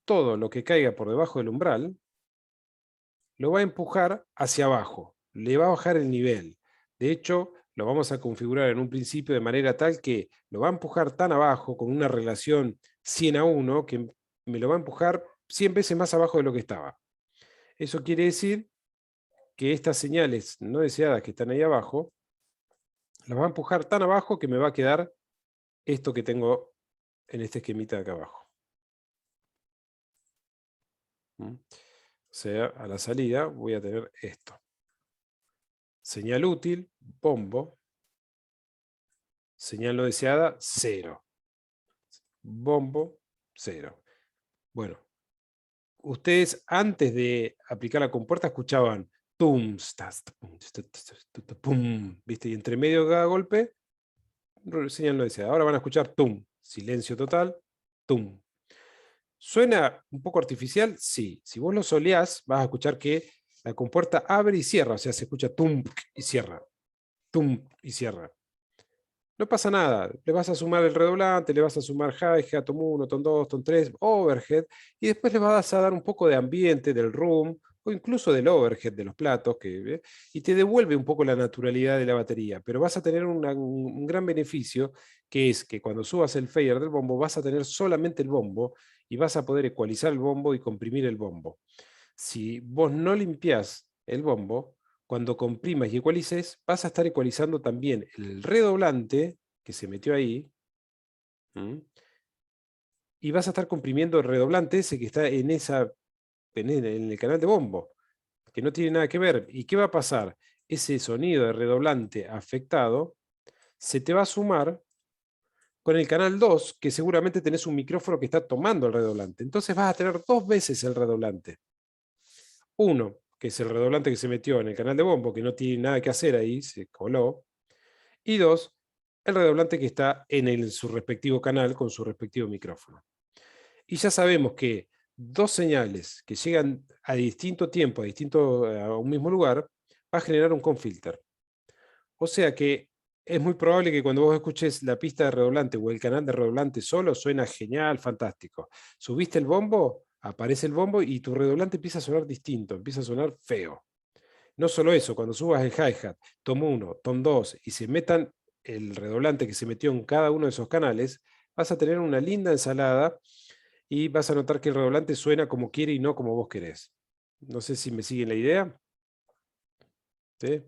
Todo lo que caiga por debajo del umbral lo va a empujar hacia abajo, le va a bajar el nivel. De hecho, lo vamos a configurar en un principio de manera tal que lo va a empujar tan abajo, con una relación 100:1, que me lo va a empujar 100 veces más abajo de lo que estaba. Eso quiere decir que estas señales no deseadas que están ahí abajo, las va a empujar tan abajo que me va a quedar esto que tengo en este esquemita de acá abajo. ¿Mm? O sea, a la salida voy a tener esto. Señal útil, bombo. Señal no deseada, 0. Bombo, 0. Bueno, ustedes antes de aplicar la compuerta escuchaban tum, pum, ¿viste? Y entre medio de cada golpe, señal no deseada. Ahora van a escuchar tum, silencio total, tum. ¿Suena un poco artificial? Sí. Si vos lo soleás, vas a escuchar que la compuerta abre y cierra, o sea, se escucha tum y cierra, tum y cierra. No pasa nada, le vas a sumar el redoblante, le vas a sumar hi-hat, tom 1, tom 2, tom 3, overhead, y después le vas a dar un poco de ambiente del room, o incluso del overhead de los platos, y te devuelve un poco la naturalidad de la batería, pero vas a tener un gran beneficio, que es que cuando subas el fader del bombo vas a tener solamente el bombo, y vas a poder ecualizar el bombo y comprimir el bombo. Si vos no limpiás el bombo, cuando comprimas y ecualices, vas a estar ecualizando también el redoblante que se metió ahí, ¿m? Y vas a estar comprimiendo el redoblante ese que está en el canal de bombo, que no tiene nada que ver. ¿Y qué va a pasar? Ese sonido de redoblante afectado se te va a sumar con el canal 2, que seguramente tenés un micrófono que está tomando el redoblante. Entonces vas a tener 2 veces el redoblante. Uno, que es el redoblante que se metió en el canal de bombo, que no tiene nada que hacer ahí, se coló. Y dos, el redoblante que está en su respectivo canal con su respectivo micrófono. Y ya sabemos que dos señales que llegan a distinto tiempo, a un mismo lugar, va a generar un confilter. O sea que es muy probable que cuando vos escuches la pista de redoblante o el canal de redoblante solo, suena genial, fantástico. Subiste el bombo, aparece el bombo y tu redoblante empieza a sonar distinto, empieza a sonar feo. No solo eso, cuando subas el hi-hat, tom 1, tom 2 y se metan el redoblante que se metió en cada uno de esos canales, vas a tener una linda ensalada y vas a notar que el redoblante suena como quiere y no como vos querés. No sé si me siguen la idea. ¿Sí?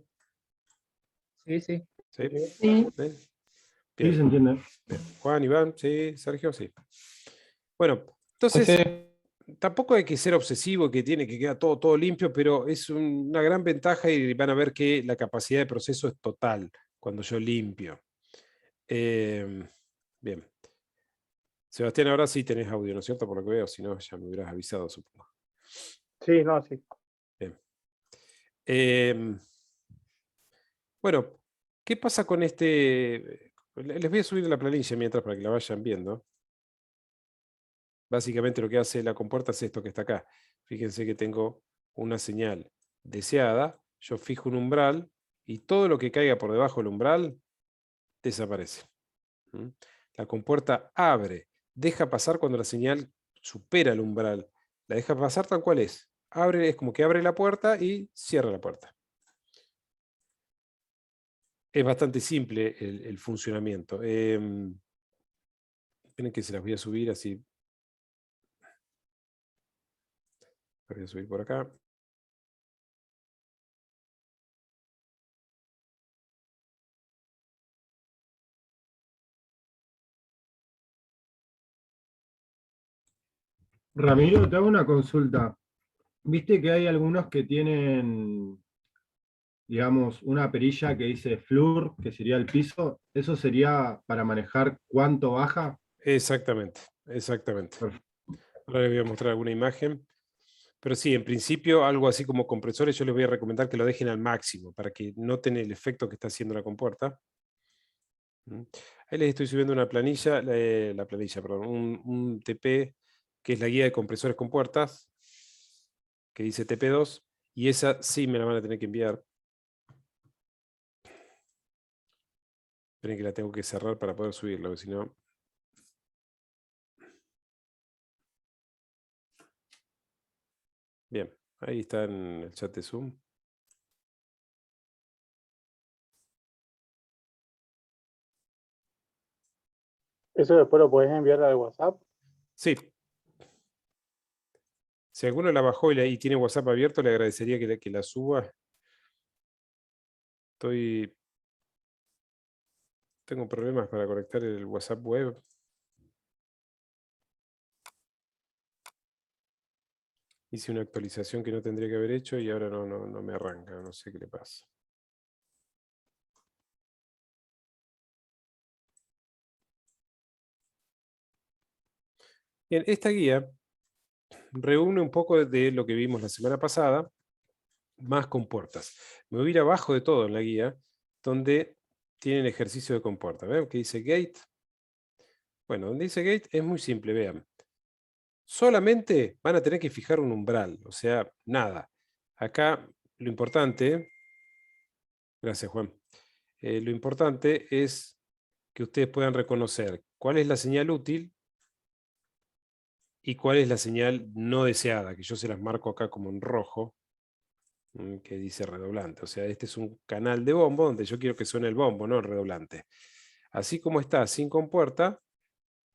Sí, sí. ¿Sí? Sí. ¿Sí? Sí, se Bien. entiende. Bien. Juan, Iván, sí, Sergio, sí. Bueno, Sí, entonces, sí. tampoco hay que ser obsesivo, que tiene que quedar todo limpio, pero es una gran ventaja y van a ver que la capacidad de proceso es total cuando yo limpio. Bien. Sebastián, ahora sí tenés audio, ¿no es cierto? Por lo que veo, si no, ya me hubieras avisado, supongo. Sí, no, sí. Bien. Bueno, ¿qué pasa con este? Les voy a subir la planilla mientras para que la vayan viendo. Básicamente lo que hace la compuerta es esto que está acá. Fíjense que tengo una señal deseada, yo fijo un umbral y todo lo que caiga por debajo del umbral desaparece. ¿Mm? La compuerta abre, deja pasar cuando la señal supera el umbral. La deja pasar tal cual es. Abre, es como que abre la puerta y cierra la puerta. Es bastante simple el funcionamiento. Esperen que se las voy a subir así. Las voy a subir por acá. Ramiro, te hago una consulta. Viste que hay algunos que tienen, digamos, una perilla que dice floor, que sería el piso. ¿Eso sería para manejar cuánto baja? Exactamente, exactamente. Perfecto. Ahora les voy a mostrar alguna imagen. Pero sí, en principio, algo así como compresores, yo les voy a recomendar que lo dejen al máximo para que noten el efecto que está haciendo la compuerta. ¿Mm? Ahí les estoy subiendo una planilla, perdón, un TP, que es la guía de compresores con puertas, que dice TP2, y esa sí me la van a tener que enviar. Esperen que la tengo que cerrar para poder subirla, porque si no... Bien, ahí está en el chat de Zoom. Eso después lo puedes enviar al WhatsApp. Sí. Si alguno la bajó y tiene WhatsApp abierto, le agradecería que la suba. Tengo problemas para conectar el WhatsApp web. Hice una actualización que no tendría que haber hecho y ahora no me arranca, no sé qué le pasa. Bien, esta guía reúne un poco de lo que vimos la semana pasada, más compuertas. Me voy a ir abajo de todo en la guía, donde tienen ejercicio de compuerta. ¿Ven que dice gate? Bueno, donde dice gate es muy simple, vean. Solamente van a tener que fijar un umbral, o sea, nada. Acá lo importante, gracias Juan, lo importante es que ustedes puedan reconocer cuál es la señal útil y cuál es la señal no deseada, que yo se las marco acá como en rojo, que dice redoblante. O sea, este es un canal de bombo donde yo quiero que suene el bombo, no el redoblante. Así como está sin compuerta,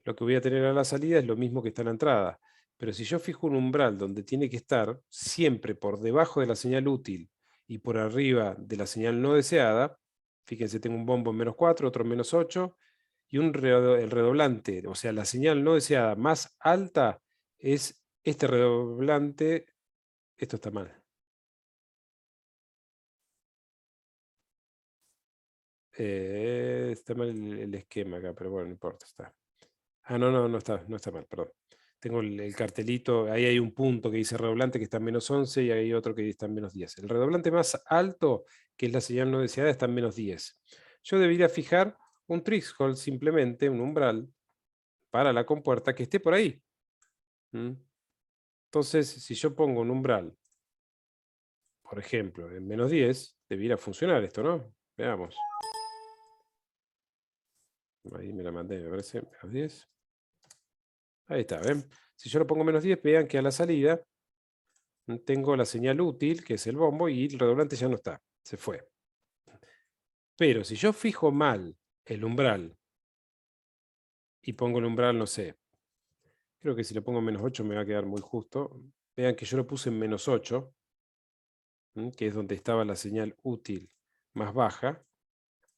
lo que voy a tener a la salida es lo mismo que está en la entrada. Pero si yo fijo un umbral donde tiene que estar siempre por debajo de la señal útil y por arriba de la señal no deseada, fíjense, tengo un bombo en -4, otro en -8, y el redoblante, o sea, la señal no deseada más alta es este redoblante. Esto está mal. Está mal el esquema acá, pero bueno, no importa, está. Ah, no está mal, perdón. Tengo el cartelito, ahí hay un punto que dice redoblante que está en -11 y hay otro que está en -10. El redoblante más alto, que es la señal no deseada, está en -10. Yo debería fijar un threshold, simplemente un umbral, para la compuerta que esté por ahí. Entonces, si yo pongo un umbral, por ejemplo, en -10, debiera funcionar esto, ¿no? Veamos. Ahí me la mandé, me parece, -10. Ahí está, ¿ven? Si yo lo pongo -10, vean que a la salida tengo la señal útil, que es el bombo, y el redoblante ya no está, se fue. Pero si yo fijo mal el umbral y pongo el umbral, no sé, creo que si le pongo -8 me va a quedar muy justo. Vean que yo lo puse en -8, que es donde estaba la señal útil más baja.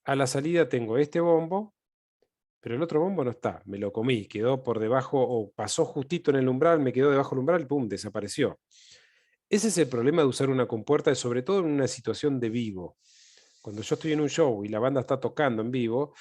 A la salida tengo este bombo pero el otro bombo no está, me lo comí, quedó por debajo o pasó justito en el umbral, me quedó debajo del umbral y pum, desapareció. Ese es el problema de usar una compuerta, sobre todo en una situación de vivo. Cuando yo estoy en un show y la banda está tocando en vivo,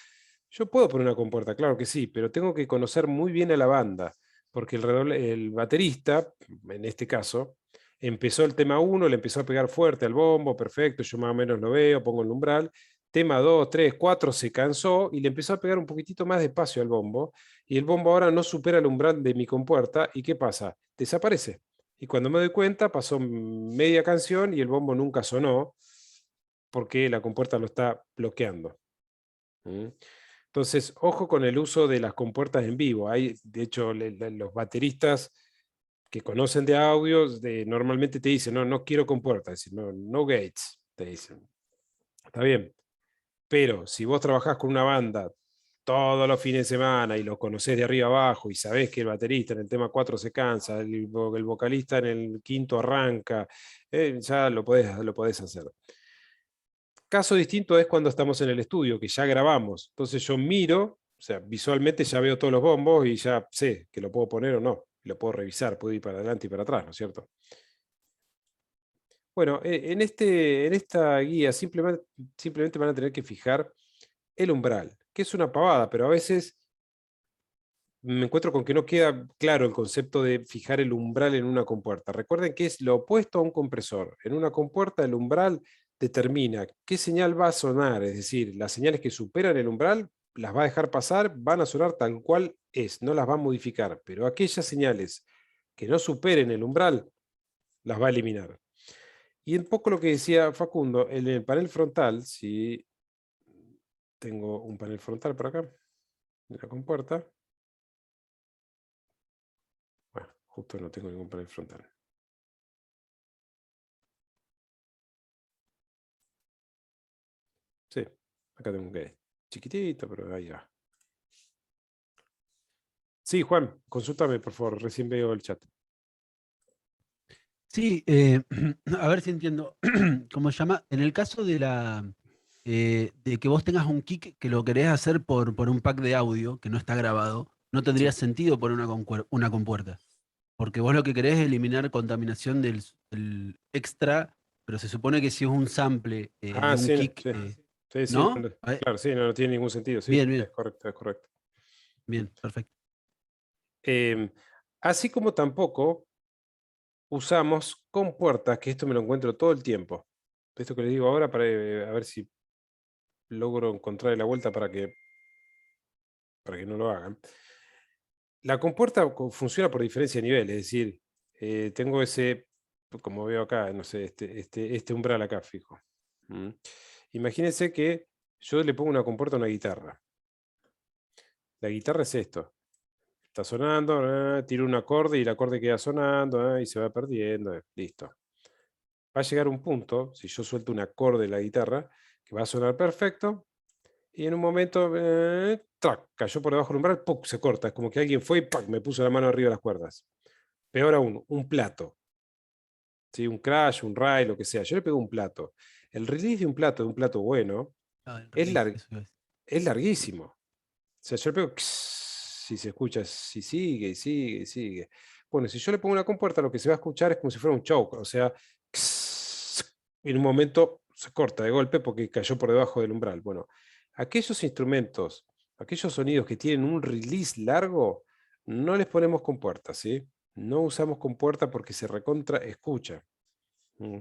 yo puedo poner una compuerta, claro que sí, pero tengo que conocer muy bien a la banda, porque el baterista, en este caso, empezó el tema 1, le empezó a pegar fuerte al bombo, perfecto, yo más o menos lo veo, pongo el umbral. Tema 2, 3, 4 se cansó y le empezó a pegar un poquitito más despacio al bombo, y el bombo ahora no supera el umbral de mi compuerta, ¿y qué pasa? Desaparece. Y cuando me doy cuenta, pasó media canción y el bombo nunca sonó, porque la compuerta lo está bloqueando. ¿Mm? Entonces, ojo con el uso de las compuertas en vivo. Hay, de hecho, los bateristas que conocen de audios, normalmente te dicen, no, no quiero compuertas, es decir, no, no gates, te dicen. Está bien, pero si vos trabajás con una banda todos los fines de semana y lo conocés de arriba abajo y sabés que el baterista en el tema 4 se cansa, el vocalista en el quinto arranca, ya lo podés hacer. Caso distinto es cuando estamos en el estudio, que ya grabamos. Entonces yo miro, o sea, visualmente ya veo todos los bombos y ya sé que lo puedo poner o no. Lo puedo revisar, puedo ir para adelante y para atrás, ¿no es cierto? Bueno, en esta guía simplemente van a tener que fijar el umbral, que es una pavada, pero a veces me encuentro con que no queda claro el concepto de fijar el umbral en una compuerta. Recuerden que es lo opuesto a un compresor. En una compuerta el umbral determina qué señal va a sonar, es decir, las señales que superan el umbral las va a dejar pasar, van a sonar tal cual es, no las va a modificar, pero aquellas señales que no superen el umbral las va a eliminar. Y un poco lo que decía Facundo, en el panel frontal, si tengo un panel frontal por acá, de la compuerta, bueno, justo no tengo ningún panel frontal. Sí, acá tengo que chiquitito, pero ahí va. Sí, Juan, consúltame, por favor, recién veo el chat. Sí, a ver si entiendo. ¿Cómo se llama? En el caso de de que vos tengas un kick que lo querés hacer por un pack de audio que no está grabado, no tendría Sí. sentido poner una compuerta. Porque vos lo que querés es eliminar contaminación del extra, pero se supone que si es un sample de Ah, un sí, kick, sí. Sí, sí, ¿no? claro, sí, no, no tiene ningún sentido, sí, Bien, bien, es correcto, es correcto. bien, perfecto. Em, Así como tampoco usamos compuertas, que esto me lo encuentro todo el tiempo. Esto que les digo ahora, para a ver si logro encontrar la vuelta para que no lo hagan. La compuerta funciona por diferencia de nivel, es decir, tengo ese, como veo acá, no sé, este umbral acá fijo. ¿Mm? Imagínense que yo le pongo una compuerta a una guitarra. La guitarra es esto. Está sonando, tiro un acorde y el acorde queda sonando y se va perdiendo. Listo. Va a llegar un punto, si yo suelto un acorde de la guitarra, que va a sonar perfecto y en un momento ¡trac! Cayó por debajo del umbral, ¡puc! Se corta. Es como que alguien fue y ¡pac! Me puso la mano arriba de las cuerdas. Peor aún, un plato. ¿Sí? Un crash, un ray, lo que sea. Yo le pego un plato. El release de un plato bueno, Ah, el es, release, eso es. es larguísimo. O sea, yo le pego, si se escucha, si sigue y sigue y sigue. Bueno, si yo le pongo una compuerta, lo que se va a escuchar es como si fuera un choke, o sea, en un momento se corta de golpe porque cayó por debajo del umbral. Bueno, aquellos instrumentos, aquellos sonidos que tienen un release largo, no les ponemos compuertas, ¿sí? No usamos compuerta porque se recontra escucha. Mm.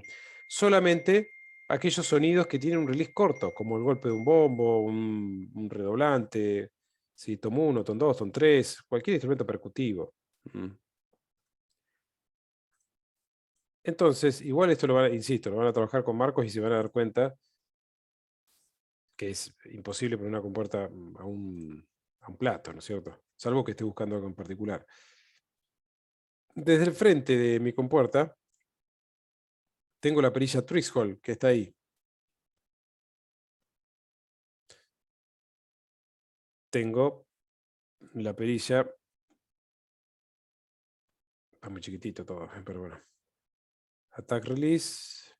Solamente aquellos sonidos que tienen un release corto, como el golpe de un bombo, un redoblante, si tom 1, tom 2, tom 3, cualquier instrumento percutivo. Mm. Entonces, igual esto insisto, lo van a trabajar con Marcos y se van a dar cuenta que es imposible poner una compuerta a un plato, ¿no es cierto? Salvo que esté buscando algo en particular. Desde el frente de mi compuerta, tengo la perilla Twist-Hole, que está ahí. Tengo la perilla, está muy chiquitito todo, pero bueno. Attack Release,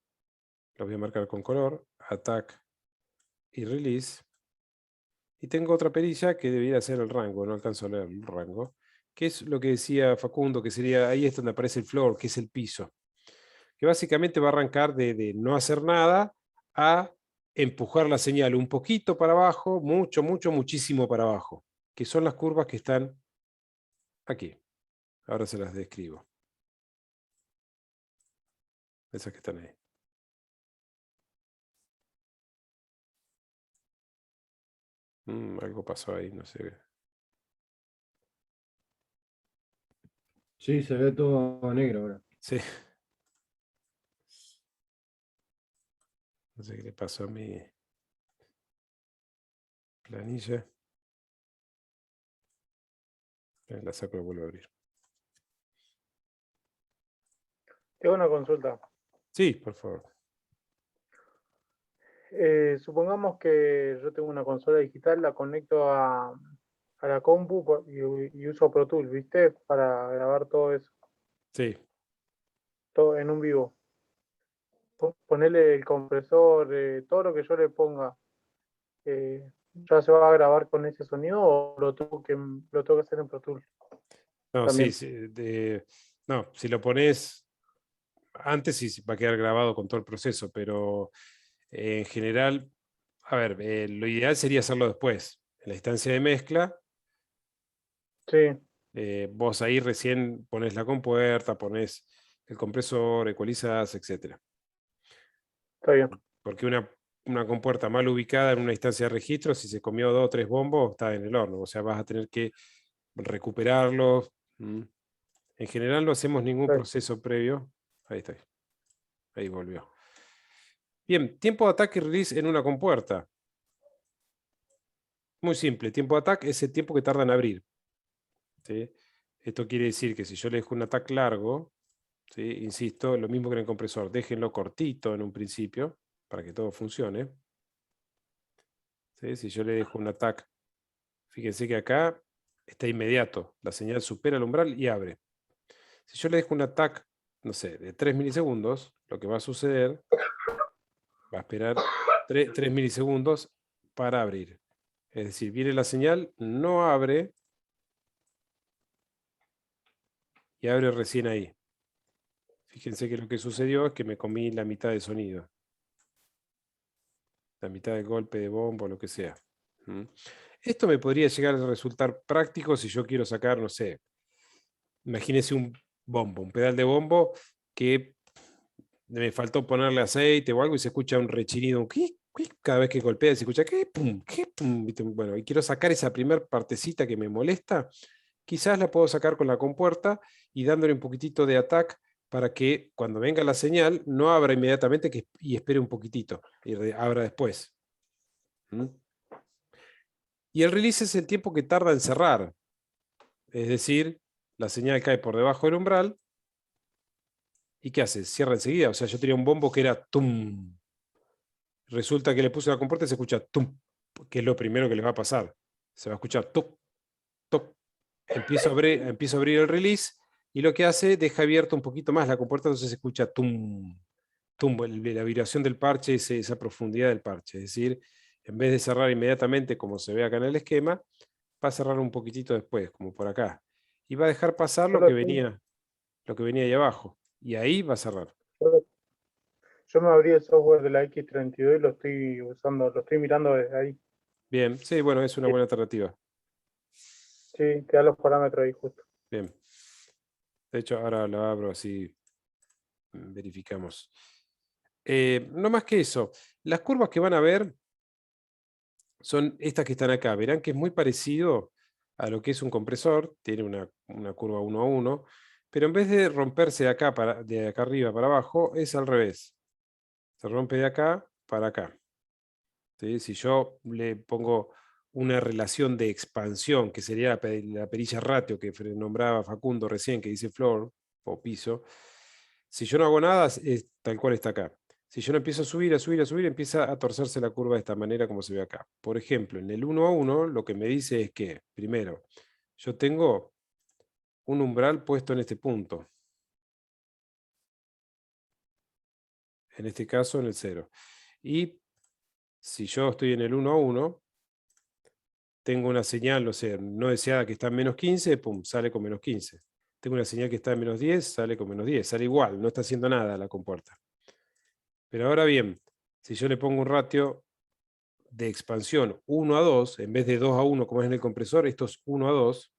lo voy a marcar con color, Attack y Release. Y tengo otra perilla que debería ser el rango, no alcanzo a leer el rango, que es lo que decía Facundo, que sería, ahí es donde aparece el floor, que es el piso, que básicamente va a arrancar de no hacer nada a empujar la señal un poquito para abajo, mucho, mucho, muchísimo para abajo, que son las curvas que están aquí. Ahora se las describo. Esas que están ahí. Algo pasó ahí, no sé. Sí, se ve todo negro ahora. Sí. No sé qué le pasó a mi planilla. La saco y la vuelvo a abrir. Tengo una consulta. Sí, por favor. Supongamos que yo tengo una consola digital, la conecto a la compu y uso Pro Tools, ¿viste? Para grabar todo eso, Sí. todo en un vivo. Ponerle el compresor, todo lo que yo le ponga, ¿ya se va a grabar con ese sonido o lo tengo que hacer en Pro Tools No, sí, también? sí, no, si lo pones antes sí va a quedar grabado con todo el proceso, pero en general, a ver, lo ideal sería hacerlo después. En la instancia de mezcla, Sí, vos ahí recién pones la compuerta, pones el compresor, ecualizás, etc. está bien. Porque una compuerta mal ubicada en una instancia de registro, si se comió 2 o 3 bombos, está en el horno. O sea, vas a tener que recuperarlos. En general no hacemos ningún Sí. proceso previo. Ahí está. Ahí volvió. Bien, tiempo de ataque y release en una compuerta. Muy simple. Tiempo de ataque es el tiempo que tarda en abrir. ¿Sí? Esto quiere decir que si yo le dejo un ataque largo, ¿sí? Insisto, lo mismo que en el compresor, déjenlo cortito en un principio para que todo funcione. ¿Sí? Si yo le dejo un ataque, fíjense que acá está inmediato. La señal supera el umbral y abre. Si yo le dejo un ataque, no sé, de 3 milisegundos, lo que va a suceder, va a esperar 3 milisegundos para abrir. Es decir, viene la señal, no abre y abre recién ahí. Fíjense que lo que sucedió es que me comí la mitad de sonido. La mitad del golpe de bombo, lo que sea. Esto me podría llegar a resultar práctico si yo quiero sacar, no sé, imagínense un bombo, un pedal de bombo que me faltó ponerle aceite o algo y se escucha un rechinido, un clic, clic, cada vez que golpea se escucha que pum, que pum. Bueno, y quiero sacar esa primer partecita que me molesta, quizás la puedo sacar con la compuerta y dándole un poquitito de ataque para que cuando venga la señal no abra inmediatamente y espere un poquitito y abra después. Y el release es el tiempo que tarda en cerrar, es decir, la señal cae por debajo del umbral y ¿qué hace? Cierra enseguida. O sea, yo tenía un bombo que era tum. Resulta que le puse la compuerta y se escucha tum, que es lo primero que le va a pasar. Se va a escuchar tum, tum. Empiezo a abrir el release y lo que hace, deja abierto un poquito más la compuerta, entonces se escucha tum, tum, la vibración del parche, esa profundidad del parche. Es decir, en vez de cerrar inmediatamente como se ve acá en el esquema, va a cerrar un poquitito después, como por acá. Y va a dejar pasar Yo, lo que venía ahí abajo. Y ahí va a cerrar. yo- yo me abrí el software de la X32 y lo estoy usando, lo estoy mirando desde ahí. Bien, sí, bueno, es una buena alternativa. Sí, te da los parámetros ahí justo. Bien. De hecho, ahora lo abro así verificamos. No más que eso. Las curvas que van a ver son estas que están acá. Verán que es muy parecido a lo que es un compresor. Tiene una curva 1 a 1. Pero en vez de romperse de acá arriba para abajo, es al revés. Se rompe de acá para acá. ¿Sí? Si yo le pongo una relación de expansión, que sería la perilla ratio que nombraba Facundo recién, que dice floor o piso, si yo no hago nada, es tal cual está acá. Si yo no empiezo a subir, a subir, a subir, empieza a torcerse la curva de esta manera como se ve acá. Por ejemplo, en el 1 a 1, lo que me dice es que, primero, yo tengo un umbral puesto en este punto. En este caso, en el 0. Y si yo estoy en el 1 a 1, tengo una señal, no sé, no deseada que está en menos 15, pum, sale con menos 15. Tengo una señal que está en menos 10, sale con menos 10. Sale igual, no está haciendo nada la compuerta. Pero ahora bien, si yo le pongo un ratio de expansión 1 a 2, en vez de 2 a 1 como es en el compresor, esto es 1 a 2,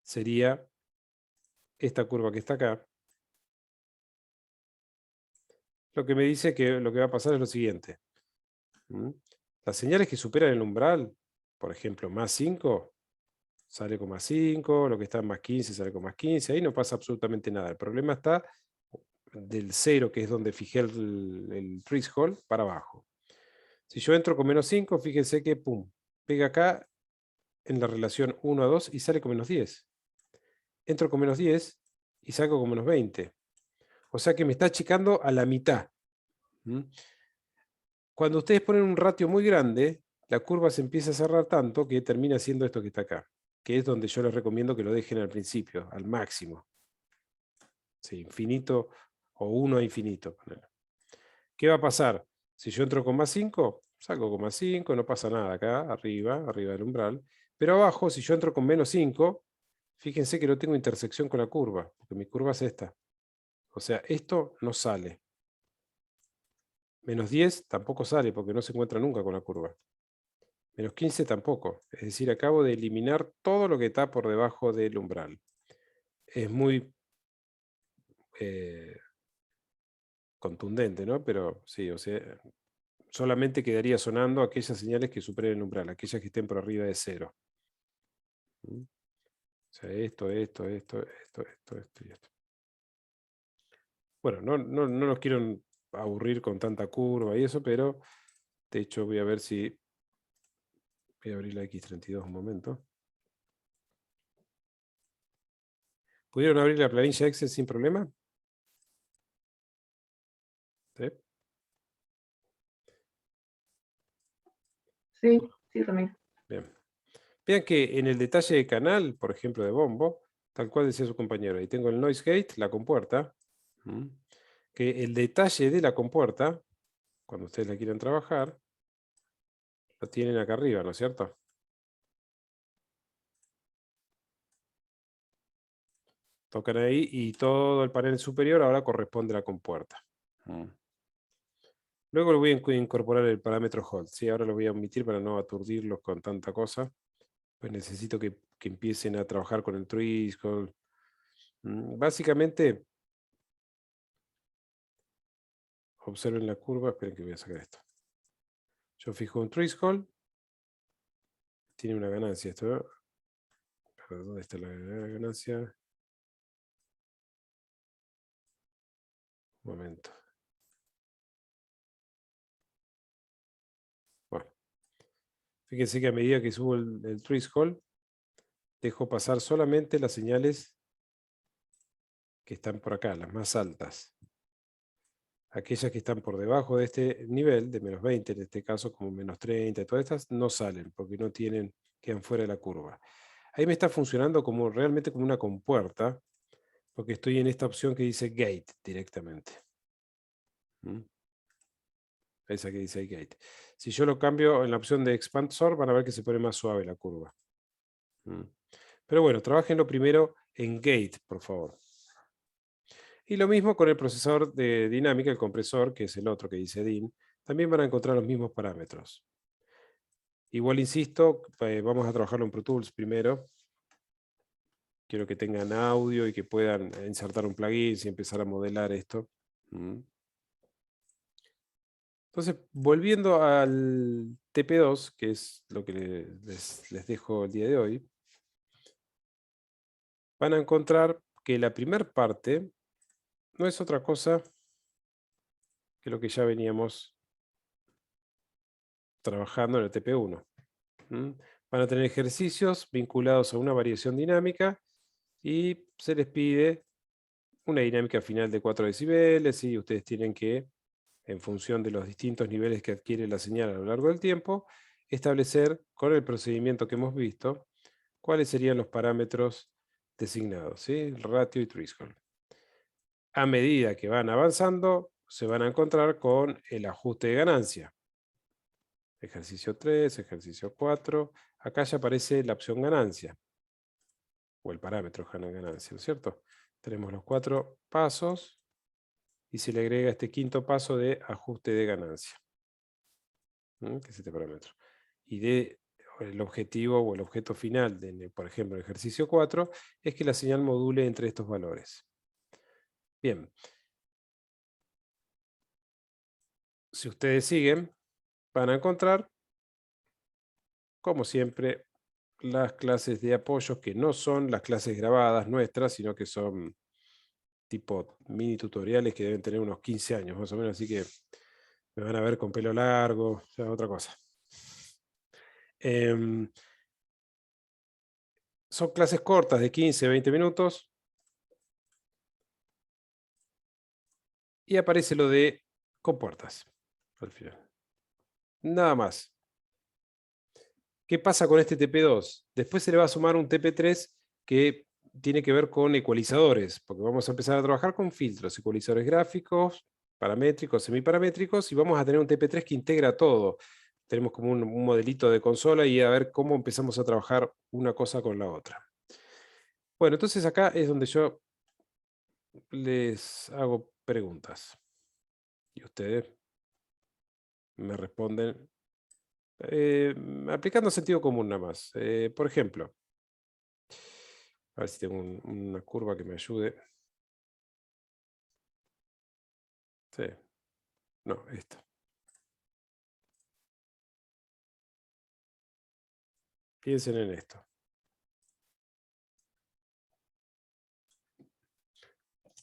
sería esta curva que está acá. Lo que me dice que lo que va a pasar es lo siguiente. Las señales que superan el umbral, por ejemplo, más 5, sale con más 5, lo que está en más 15 sale con más 15, ahí no pasa absolutamente nada. El problema está del 0, que es donde fijé el threshold, para abajo. Si yo entro con menos 5, fíjense que pum, pega acá en la relación 1 a 2 y sale con menos 10. Entro con menos 10 y saco con menos 20. O sea que me está achicando a la mitad. Cuando ustedes ponen un ratio muy grande, la curva se empieza a cerrar tanto que termina siendo esto que está acá, que es donde yo les recomiendo que lo dejen al principio, al máximo. Sí, infinito o 1 a infinito. ¿Qué va a pasar? Si yo entro con más 5, saco con más 5, no pasa nada acá, arriba del umbral. Pero abajo, si yo entro con menos 5, fíjense que no tengo intersección con la curva, porque mi curva es esta. O sea, esto no sale. Menos 10 tampoco sale, porque no se encuentra nunca con la curva. Menos 15 tampoco. Es decir, acabo de eliminar todo lo que está por debajo del umbral. Es muy contundente, ¿no? Pero sí, o sea, solamente quedaría sonando aquellas señales que superen el umbral, aquellas que estén por arriba de 0. O sea, esto y esto. Bueno, no los quiero aburrir con tanta curva y eso, pero de hecho voy a ver si... Voy a abrir la X32 un momento. ¿Pudieron abrir la planilla Excel sin problema? ¿Sí? Sí, también. Bien. Vean que en el detalle de canal, por ejemplo, de bombo, tal cual decía su compañero, ahí tengo el noise gate, la compuerta, que el detalle de la compuerta, cuando ustedes la quieran trabajar, lo tienen acá arriba, ¿no es cierto? Tocan ahí y todo el panel superior ahora corresponde a la compuerta. Luego le voy a incorporar el parámetro hold. ¿Sí? Ahora lo voy a omitir para no aturdirlos con tanta cosa. Pues necesito que empiecen a trabajar con el threshold. Básicamente, observen la curva. Esperen que voy a sacar esto. Yo fijo un threshold. Tiene una ganancia esto, ¿no? ¿Dónde está la ganancia? Un momento. Bueno. Fíjense que a medida que subo el threshold, dejo pasar solamente las señales que están por acá, las más altas. Aquellas que están por debajo de este nivel, de menos 20 en este caso, como menos 30, todas estas no salen porque no tienen, quedan fuera de la curva. Ahí me está funcionando como realmente como una compuerta, porque estoy en esta opción que dice gate directamente. Esa que dice gate. Si yo lo cambio en la opción de expansor, van a ver que se pone más suave la curva. Pero bueno, trabajenlo primero en gate, por favor. Y lo mismo con el procesador de dinámica, el compresor, que es el otro que dice DIN, también van a encontrar los mismos parámetros. Igual insisto, vamos a trabajarlo en Pro Tools primero. Quiero que tengan audio y que puedan insertar un plugin y empezar a modelar esto. Entonces, volviendo al TP2, que es lo que les dejo el día de hoy, van a encontrar que la primera parte no es otra cosa que lo que ya veníamos trabajando en el TP1. Van a tener ejercicios vinculados a una variación dinámica y se les pide una dinámica final de 4 decibeles y ustedes tienen que, en función de los distintos niveles que adquiere la señal a lo largo del tiempo, establecer con el procedimiento que hemos visto cuáles serían los parámetros designados, ¿sí? Ratio y threshold. A medida que van avanzando, se van a encontrar con el ajuste de ganancia. Ejercicio 3, ejercicio 4. Acá ya aparece la opción ganancia. O el parámetro ganancia, ¿no es cierto? Tenemos los 4 pasos y se le agrega este quinto paso de ajuste de ganancia. Que es este parámetro. Y el objetivo o el objeto final, por ejemplo, el ejercicio 4, es que la señal module entre estos valores. Bien. Si ustedes siguen, van a encontrar, como siempre, las clases de apoyo que no son las clases grabadas nuestras, sino que son tipo mini tutoriales que deben tener unos 15 años más o menos, así que me van a ver con pelo largo, o sea, otra cosa. Son clases cortas de 15, 20 minutos. Y aparece lo de compuertas al final. Nada más. ¿Qué pasa con este TP2? Después se le va a sumar un TP3 que tiene que ver con ecualizadores, porque vamos a empezar a trabajar con filtros, ecualizadores gráficos, paramétricos, semiparamétricos, y vamos a tener un TP3 que integra todo. Tenemos como un modelito de consola y a ver cómo empezamos a trabajar una cosa con la otra. Bueno, entonces acá es donde yo les hago preguntas. Y ustedes me responden aplicando sentido común nada más. Por ejemplo, a ver si tengo una curva que me ayude. Sí. No, esta. Piensen en esto.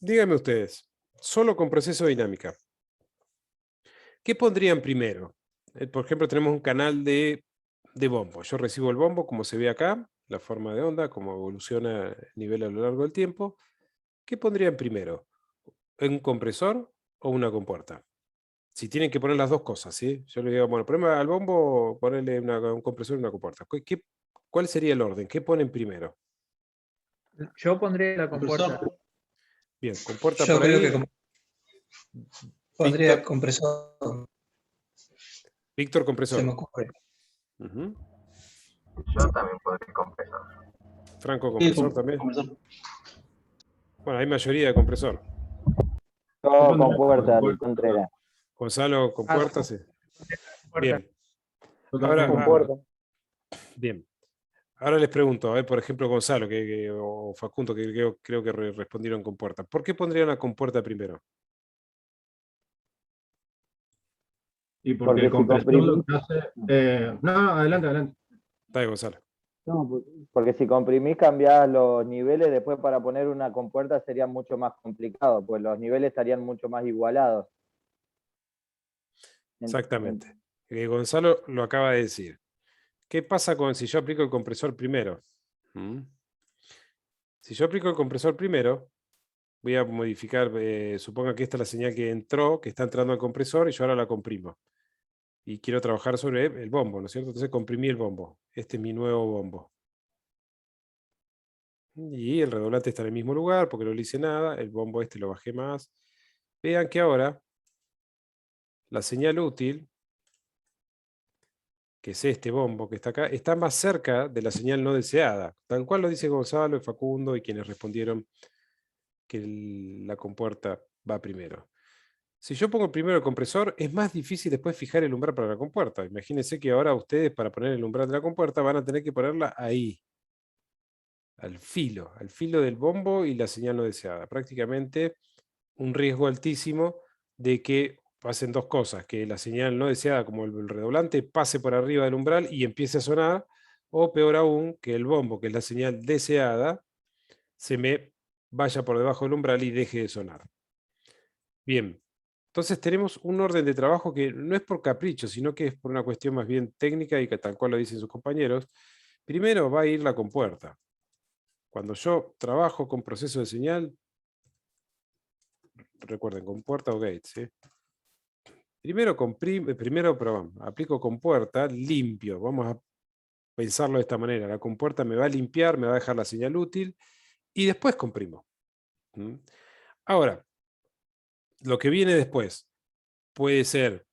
Díganme ustedes, solo con proceso dinámica, ¿qué pondrían primero? Por ejemplo, tenemos un canal de bombo. Yo recibo el bombo, como se ve acá, la forma de onda, cómo evoluciona el nivel a lo largo del tiempo. ¿Qué pondrían primero? ¿Un compresor o una compuerta? Si tienen que poner las dos cosas, ¿sí? Yo le digo, bueno, poneme al bombo, ponerle un compresor y una compuerta. ¿Cuál sería el orden? ¿Qué ponen primero? Yo pondré la compuerta. Bien, compuerta Yo por creo ahí. que pondría Víctor, compresor. Víctor, Se compresor. me ocurre. Ujú. Yo también pondré compresor. Franco, compresor también. Compresor. Bueno, hay mayoría de compresor. Todo con puerta, Contreras. Gonzalo, compuerta, sí. Bien. Ahora, bien. Ahora les pregunto, a ver, por ejemplo, Gonzalo o Facundo, que creo que respondieron compuerta. ¿Por qué pondrían la compuerta primero? Y porque el compresor lo que hace... no, adelante. Está bien, Gonzalo. No, porque si comprimís, cambiás los niveles, después para poner una compuerta sería mucho más complicado, pues los niveles estarían mucho más igualados. Exactamente. Gonzalo lo acaba de decir. ¿Qué pasa si yo aplico el compresor primero? Si yo aplico el compresor primero, voy a modificar, suponga que esta es la señal que entró, que está entrando al compresor, y yo ahora la comprimo. Y quiero trabajar sobre el bombo, ¿no es cierto? Entonces comprimí el bombo. Este es mi nuevo bombo. Y el redoblante está en el mismo lugar, porque no le hice nada. El bombo este lo bajé más. Vean que ahora la señal útil, que es este bombo que está acá, está más cerca de la señal no deseada. Tal cual lo dice Gonzalo, Facundo y quienes respondieron que la compuerta va primero. Si yo pongo primero el compresor, es más difícil después fijar el umbral para la compuerta. Imagínense que ahora ustedes, para poner el umbral de la compuerta, van a tener que ponerla ahí, al filo del bombo y la señal no deseada. Prácticamente un riesgo altísimo de que pasen dos cosas, que la señal no deseada, como el redoblante, pase por arriba del umbral y empiece a sonar, o peor aún, que el bombo, que es la señal deseada, se me vaya por debajo del umbral y deje de sonar. Bien, entonces tenemos un orden de trabajo que no es por capricho, sino que es por una cuestión más bien técnica y que tal cual lo dicen sus compañeros. Primero va a ir la compuerta. Cuando yo trabajo con proceso de señal, recuerden, compuerta o gate, ¿sí? Primero aplico compuerta, limpio. Vamos a pensarlo de esta manera. La compuerta me va a limpiar, me va a dejar la señal útil y después comprimo. Ahora, lo que viene después puede ser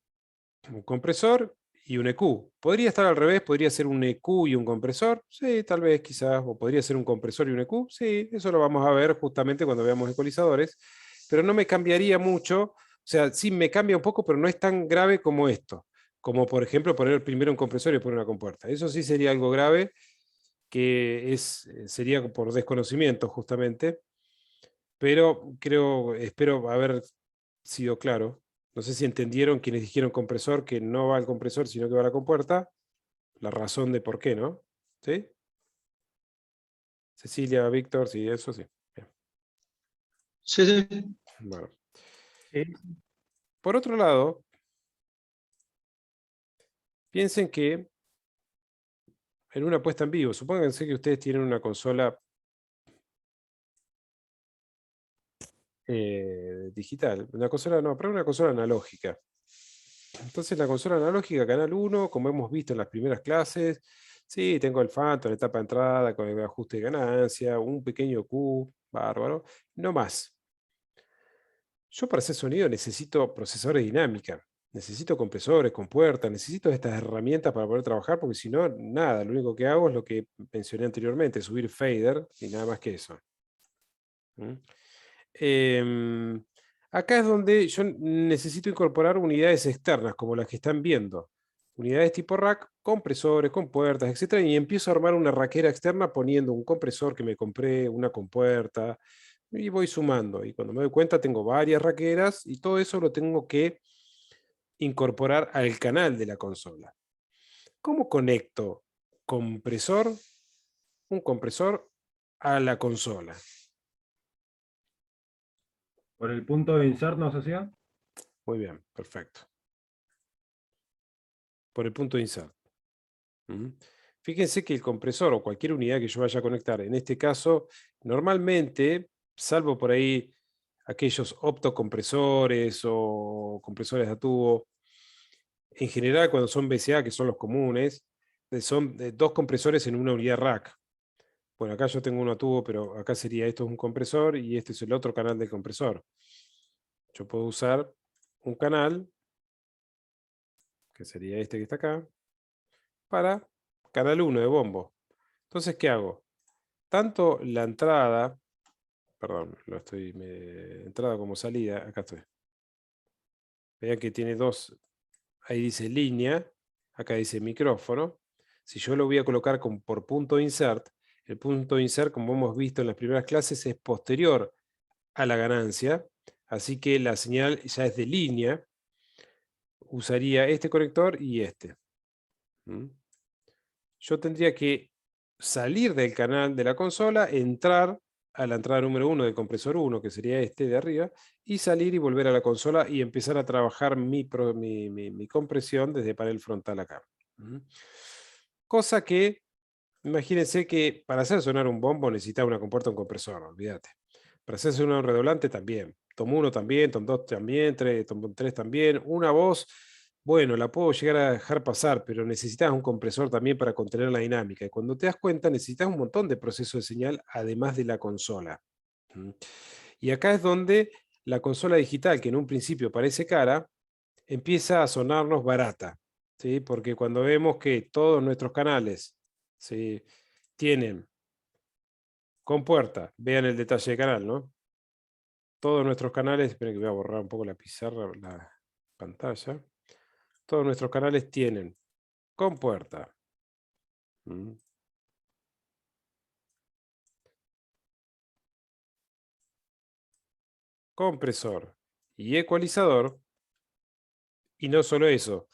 un compresor y un EQ. Podría estar al revés, podría ser un EQ y un compresor, sí, tal vez, quizás, o podría ser un compresor y un EQ, sí, eso lo vamos a ver justamente cuando veamos ecualizadores, pero no me cambiaría mucho, o sea, sí me cambia un poco, pero no es tan grave como esto, como por ejemplo poner primero un compresor y después una compuerta. Eso sí sería algo grave, que sería por desconocimiento justamente, pero espero haber sido claro. No sé si entendieron quienes dijeron compresor, que no va al compresor, sino que va a la compuerta, la razón de por qué, ¿no? ¿Sí? Cecilia, Víctor, sí, eso sí. Bien. Sí, sí. Bueno. Sí. Por otro lado, piensen que en una puesta en vivo, supónganse que ustedes tienen una consola digital, una consola, no, pero una consola analógica. Entonces la consola analógica, canal 1, como hemos visto en las primeras clases, sí, tengo el Phantom, la etapa de entrada con el ajuste de ganancia, un pequeño Q, bárbaro, no más. Yo para hacer sonido necesito procesadores de dinámica, necesito compresores, compuertas, necesito estas herramientas para poder trabajar, porque si no, nada, lo único que hago es lo que mencioné anteriormente, subir fader y nada más que eso. ¿Mm? Acá es donde yo necesito incorporar unidades externas, como las que están viendo. Unidades tipo rack, compresores, compuertas, etc. Y empiezo a armar una raquera externa poniendo un compresor que me compré, una compuerta, y voy sumando. Y cuando me doy cuenta tengo varias raqueras y todo eso lo tengo que incorporar al canal de la consola. ¿Cómo conecto un compresor a la consola? Por el punto de insert no se hacía. Muy bien, perfecto. Por el punto de insert. Fíjense que el compresor o cualquier unidad que yo vaya a conectar, en este caso, normalmente, salvo por ahí aquellos optocompresores o compresores a tubo, en general cuando son VCA, que son los comunes, son dos compresores en una unidad rack. Bueno, acá yo tengo uno a tubo, pero acá sería esto es un compresor y este es el otro canal del compresor. Yo puedo usar un canal, que sería este que está acá, para canal 1 de bombo. Entonces, ¿qué hago? Tanto la entrada, perdón, entrada como salida, acá estoy. Vean que tiene dos, ahí dice línea, acá dice micrófono. Si yo lo voy a colocar por punto insert, el punto insert, como hemos visto en las primeras clases, es posterior a la ganancia, así que la señal ya es de línea. Usaría este conector y este. Yo tendría que salir del canal de la consola, entrar a la entrada número 1 del compresor 1, que sería este de arriba, y salir y volver a la consola y empezar a trabajar mi compresión desde panel frontal acá. Cosa que, imagínense que para hacer sonar un bombo necesita una compuerta, un compresor, olvídate. Para hacer sonar un redoblante también. Tom 1 también, Tom 2 también, Tom 3 también. Una voz, bueno, la puedo llegar a dejar pasar, pero necesitas un compresor también para contener la dinámica. Y cuando te das cuenta, necesitas un montón de procesos de señal, además de la consola. Y acá es donde la consola digital, que en un principio parece cara, empieza a sonarnos barata. ¿Sí? Porque cuando vemos que todos nuestros canales, ¿sí?, tienen compuerta, vean el detalle de canal, ¿no? Todos nuestros canales, esperen que voy a borrar un poco la pizarra, la pantalla. Todos nuestros canales tienen compuerta, compresor y ecualizador. Y no solo eso,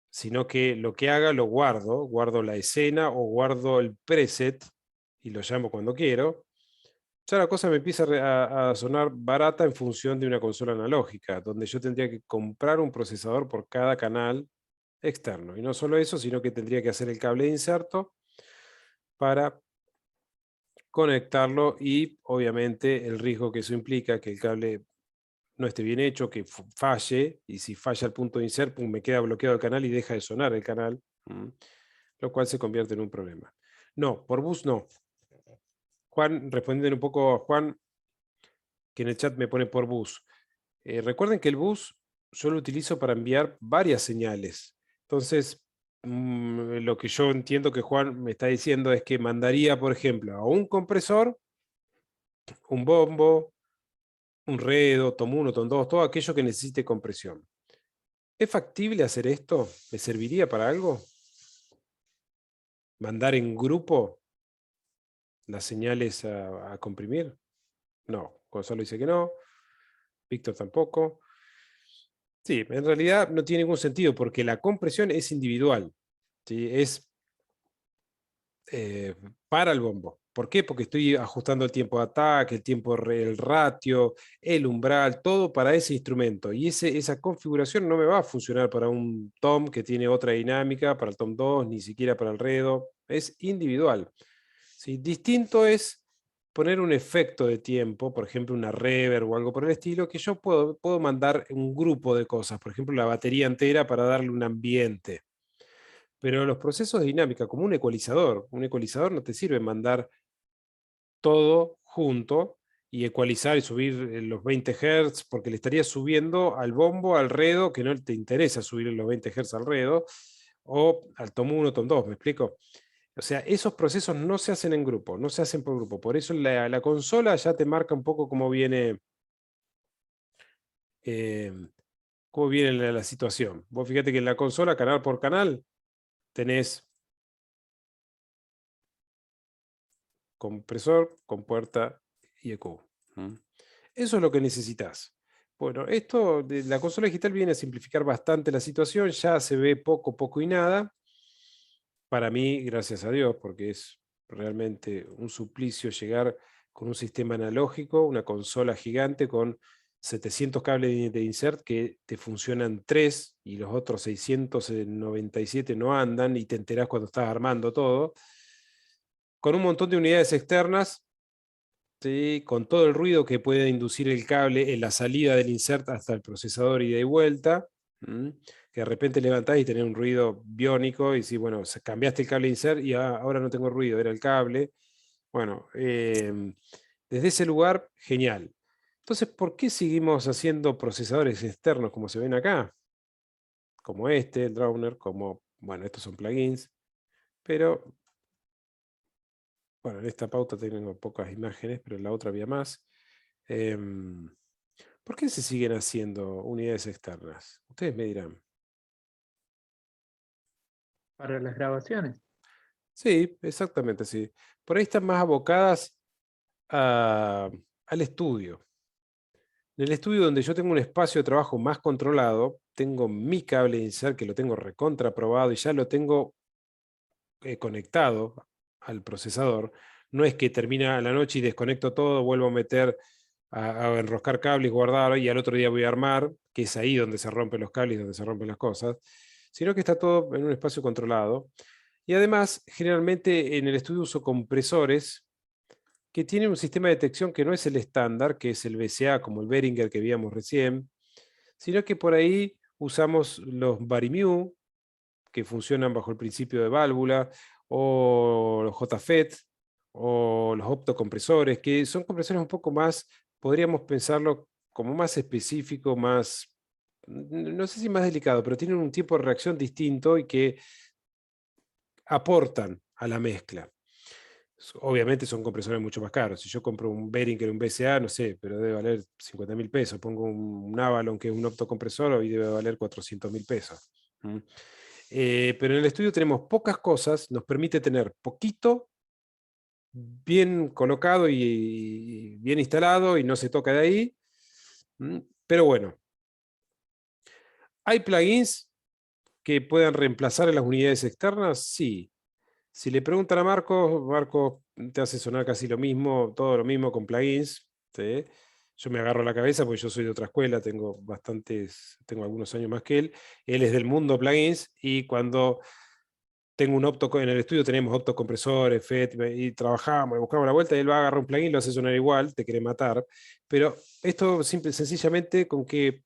sino que lo que haga lo guardo la escena o guardo el preset y lo llamo cuando quiero. Ya la cosa me empieza a sonar barata en función de una consola analógica, donde yo tendría que comprar un procesador por cada canal externo. Y no solo eso, sino que tendría que hacer el cable de inserto para conectarlo y obviamente el riesgo que eso implica, que el cable no esté bien hecho, que falle, y si falla el punto de insert, pum, me queda bloqueado el canal y deja de sonar el canal, lo cual se convierte en un problema. No, por bus no. Juan, respondiendo un poco a Juan, que en el chat me pone por bus. Recuerden que el bus yo lo utilizo para enviar varias señales. Entonces, lo que yo entiendo que Juan me está diciendo es que mandaría, por ejemplo, a un compresor, un bombo, un redo, tom 1, tom 2, todo aquello que necesite compresión. ¿Es factible hacer esto? ¿Me serviría para algo? ¿Mandar en grupo las señales a comprimir? No. Gonzalo dice que no. Víctor tampoco. Sí, en realidad no tiene ningún sentido porque la compresión es individual. ¿Sí? Es para el bombo. ¿Por qué? Porque estoy ajustando el tiempo de ataque, el ratio, el umbral, todo para ese instrumento. Y esa configuración no me va a funcionar para un tom que tiene otra dinámica, para el tom 2, ni siquiera para el redo. Es individual. ¿Sí? Distinto es poner un efecto de tiempo, por ejemplo una reverb o algo por el estilo, que yo puedo mandar un grupo de cosas, por ejemplo la batería entera para darle un ambiente. Pero los procesos de dinámica, como un ecualizador no te sirve mandar todo junto y ecualizar y subir los 20 Hz, porque le estarías subiendo al bombo, al redo, que no te interesa subir los 20 Hz al redo, o al tom 1, tom 2, ¿me explico? O sea, esos procesos no se hacen en grupo, no se hacen por grupo. Por eso la consola ya te marca un poco cómo viene la situación. Vos fíjate que en la consola, canal por canal, tenés compresor, compuerta y EQ. Eso es lo que necesitas. Bueno, esto de la consola digital viene a simplificar bastante la situación, ya se ve poco y nada. Para mí, gracias a Dios, porque es realmente un suplicio llegar con un sistema analógico, una consola gigante con 700 cables de insert que te funcionan 3 y los otros 697 no andan y te enterás cuando estás armando todo. Con un montón de unidades externas, ¿sí? Con todo el ruido que puede inducir el cable en la salida del insert hasta el procesador ida y vuelta. Que de repente levantás y tenés un ruido biónico y decís, bueno, cambiaste el cable insert y ahora no tengo ruido, era el cable. Bueno, desde ese lugar, genial. Entonces, ¿por qué seguimos haciendo procesadores externos como se ven acá? Como este, el Downer, como, bueno, estos son plugins, pero, bueno, en esta pauta tengo pocas imágenes, pero en la otra había más. ¿Por qué se siguen haciendo unidades externas? Ustedes me dirán. Para las grabaciones. Sí, exactamente, sí. Por ahí están más abocadas al estudio. En el estudio donde yo tengo un espacio de trabajo más controlado, tengo mi cable de insert que lo tengo recontraprobado y ya lo tengo conectado al procesador. No es que termina la noche y desconecto todo, vuelvo a meter a enroscar cables, guardar y al otro día voy a armar, que es ahí donde se rompen los cables, donde se rompen las cosas, sino que está todo en un espacio controlado. Y además, generalmente en el estudio uso compresores que tienen un sistema de detección que no es el estándar, que es el VCA, como el Behringer que vimos recién, sino que por ahí usamos los Varimu, que funcionan bajo el principio de válvula, o los JFET, o los optocompresores, que son compresores un poco más, podríamos pensarlo como más específico, más, no sé si más delicado, pero tienen un tiempo de reacción distinto y que aportan a la mezcla. Obviamente son compresores mucho más caros. Si yo compro un Behringer, un BCA, no sé, pero debe valer 50.000 pesos. Pongo un Avalon, que es un optocompresor, y debe valer 400.000 pesos. Pero en el estudio tenemos pocas cosas, nos permite tener poquito, bien colocado y bien instalado, y no se toca de ahí. Pero bueno, ¿hay plugins que puedan reemplazar a las unidades externas? Sí. Si le preguntan a Marcos te hace sonar casi lo mismo, todo lo mismo con plugins. ¿Sí? Yo me agarro la cabeza porque yo soy de otra escuela, tengo algunos años más que él. Él es del mundo plugins y cuando tengo un en el estudio tenemos optocompresores, FET, y trabajamos, buscamos la vuelta y él va a agarrar un plugin, lo hace sonar igual, te quiere matar. Pero esto sencillamente con que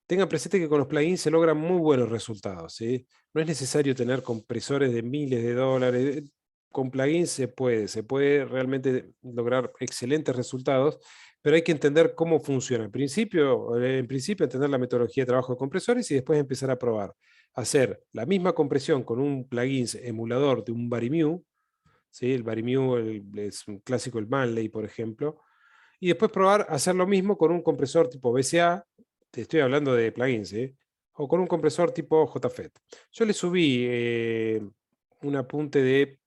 tengan presente que con los plugins se logran muy buenos resultados. ¿Sí? No es necesario tener compresores de miles de dólares. Con plugins se puede realmente lograr excelentes resultados, pero hay que entender cómo funciona. En principio entender la metodología de trabajo de compresores y después empezar a probar. hacer la misma compresión con un plugin emulador de un Barimew, ¿sí? El Barimew es un clásico, el Manley, por ejemplo, y después probar hacer lo mismo con un compresor tipo VCA, te estoy hablando de plugins, o con un compresor tipo JFET. Yo le subí un apunte de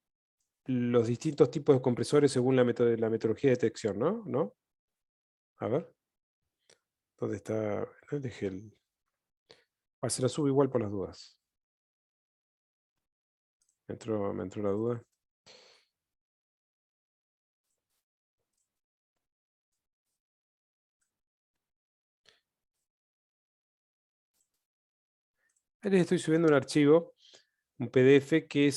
los distintos tipos de compresores según la metodología de detección, ¿no? ¿No? A ver. ¿Dónde está? Dejé el... se la subo igual por las dudas. Me entró la duda. Ahí les estoy subiendo un archivo, un PDF, que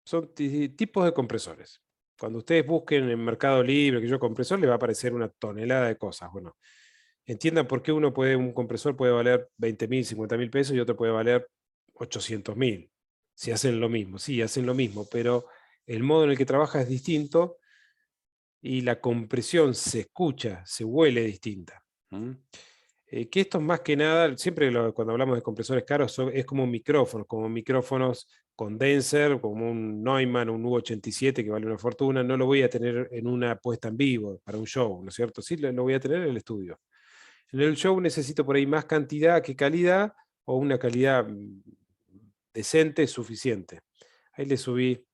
son tipos de compresores. Cuando ustedes busquen en Mercado Libre que yo compresor, les va a aparecer una tonelada de cosas. Bueno, entiendan por qué un compresor puede valer 20.000, 50.000 pesos y otro puede valer 800.000. Si hacen lo mismo, sí, hacen lo mismo, pero el modo en el que trabaja es distinto y la compresión se escucha, se huele distinta. Que esto es más que nada, siempre cuando hablamos de compresores caros, es como micrófonos condenser, como un Neumann, un U87 que vale una fortuna, no lo voy a tener en una puesta en vivo para un show, ¿no es cierto? Sí, lo voy a tener en el estudio. En el show necesito por ahí más cantidad que calidad, o una calidad decente, suficiente. Ahí le subí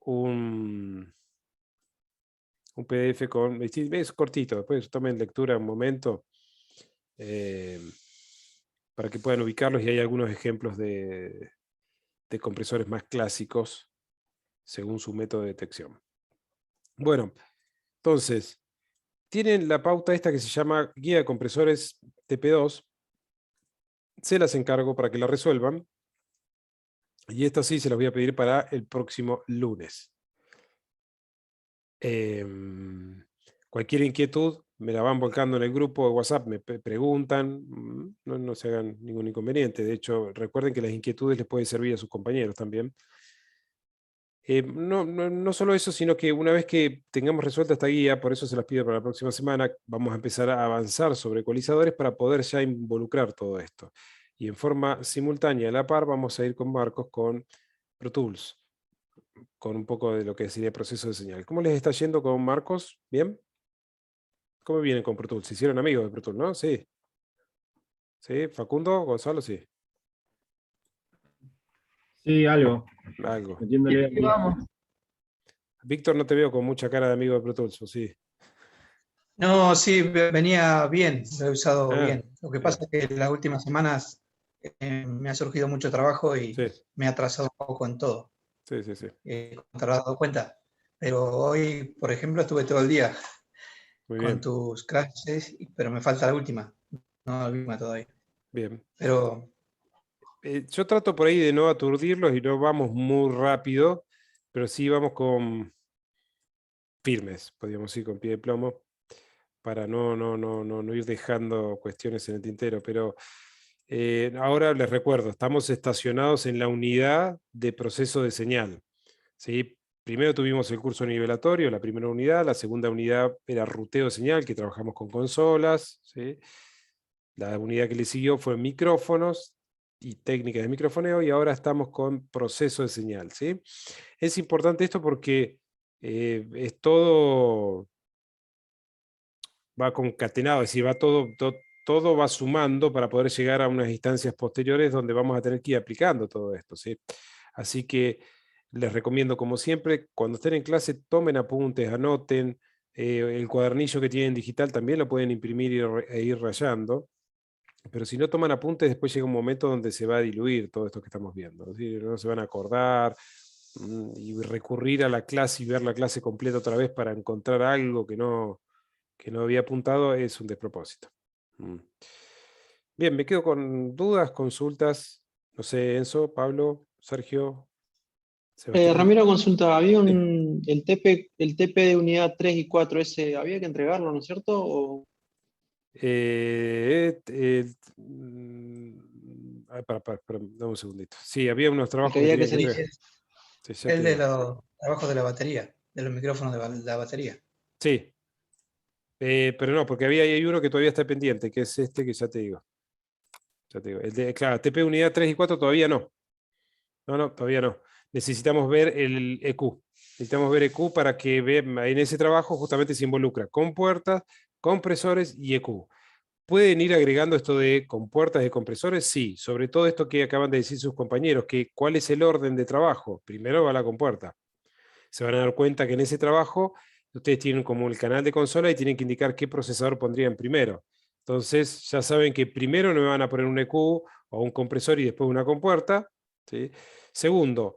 un PDF es cortito, después tomen lectura un momento para que puedan ubicarlos, y hay algunos ejemplos de compresores más clásicos según su método de detección. Bueno, entonces, tienen la pauta esta que se llama Guía de Compresores TP2, se las encargo para que la resuelvan, y esta sí se las voy a pedir para el próximo lunes. Cualquier inquietud me la van volcando en el grupo de WhatsApp, me preguntan, no se hagan ningún inconveniente. De hecho, recuerden que las inquietudes les pueden servir a sus compañeros también. No solo eso, sino que una vez que tengamos resuelta esta guía, por eso se las pido para la próxima semana, vamos a empezar a avanzar sobre ecualizadores para poder ya involucrar todo esto. Y en forma simultánea, a la par, vamos a ir con Marcos con Pro Tools, con un poco de lo que sería proceso de señal. ¿Cómo les está yendo con Marcos? ¿Bien? ¿Cómo vienen con Pro Tools? ¿Se hicieron amigos de Pro Tools, no? Sí. ¿Sí? ¿Facundo? ¿Gonzalo? Sí. Sí, algo. Algo. Metiéndole Y vamos. Víctor, no te veo con mucha cara de amigo de Pro Tools, ¿o sí? No, sí, venía bien, lo he usado bien. Lo que bien. pasa es que en las últimas semanas me ha surgido mucho trabajo y Sí, me ha atrasado un poco en todo. sí, sí, sí. Como te habrás dado cuenta. Pero hoy, por ejemplo, estuve todo el día Muy con bien. tus clases, pero me falta la última. No la última todavía. Bien. Pero Yo trato por ahí de no aturdirlos y no vamos muy rápido, pero sí vamos con firmes, podríamos ir con pie de plomo, para no ir dejando cuestiones en el tintero. Pero ahora les recuerdo, estamos estacionados en la unidad de proceso de señal, ¿sí? Primero tuvimos el curso nivelatorio, la primera unidad, la segunda unidad era ruteo de señal, que trabajamos con consolas, ¿sí? La unidad que le siguió fue micrófonos y técnicas de microfoneo, y ahora estamos con proceso de señal, ¿sí? Es importante esto porque es todo, va concatenado, es decir, va todo va sumando para poder llegar a unas instancias posteriores donde vamos a tener que ir aplicando todo esto, ¿sí? Así que les recomiendo, como siempre, cuando estén en clase, tomen apuntes, anoten. El cuadernillo que tienen digital también lo pueden imprimir e ir rayando. Pero si no toman apuntes, después llega un momento donde se va a diluir todo esto que estamos viendo. ¿Sí? No se van a acordar, y recurrir a la clase y ver la clase completa otra vez para encontrar algo que no había apuntado es un despropósito. Bien, me quedo con dudas, consultas. No sé, Enzo, Pablo, Sergio, Sebastián. Ramiro, consulta, había Sí. el TP de unidad 3 y 4, ese, había que entregarlo, ¿no es cierto? Dame un segundito. Sí, había unos El trabajos que que había que tenían que hacer. entregar. Sí, ya el te de digo. los trabajos de la batería, de los micrófonos de la batería. Sí, pero no, porque hay uno que todavía está pendiente, que es este que ya te digo. Ya te digo. Claro, TP unidad 3 y 4 todavía no. No, todavía no. Necesitamos ver el EQ. Necesitamos ver EQ para que en ese trabajo justamente se involucra con puertas, compresores y EQ. ¿Pueden ir agregando esto de compuertas y compresores? Sí, sobre todo esto que acaban de decir sus compañeros, que cuál es el orden de trabajo. Primero va la compuerta. Se van a dar cuenta que en ese trabajo ustedes tienen como el canal de consola y tienen que indicar qué procesador pondrían primero. Entonces ya saben que primero no me van a poner un EQ o un compresor y después una compuerta, ¿sí? Segundo,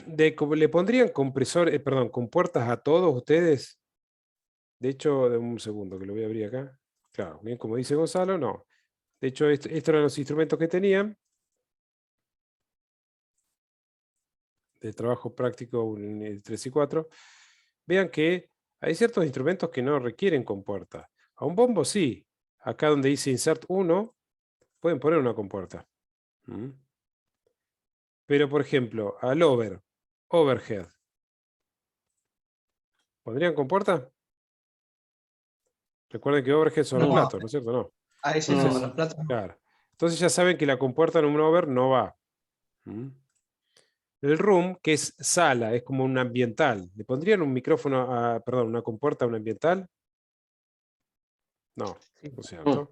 ¿le pondrían compuertas a todos ustedes? De hecho, de un segundo que lo voy a abrir acá. Claro, bien, como dice Gonzalo, no. De hecho, estos eran los instrumentos que tenían. De trabajo práctico 3 y 4. Vean que hay ciertos instrumentos que no requieren compuerta. A un bombo sí. Acá donde dice Insert 1, pueden poner una compuerta. Pero, por ejemplo, al overhead, ¿pondrían compuerta? Recuerden que overhead son los No, platos, ¿no es cierto? No. ahí sí Entonces, no, los platos no. claro. Entonces ya saben que la compuerta en un over no va. El room, que es sala, es como un ambiental. ¿Le pondrían un micrófono, perdón, una compuerta a un ambiental? No, ¿no es cierto?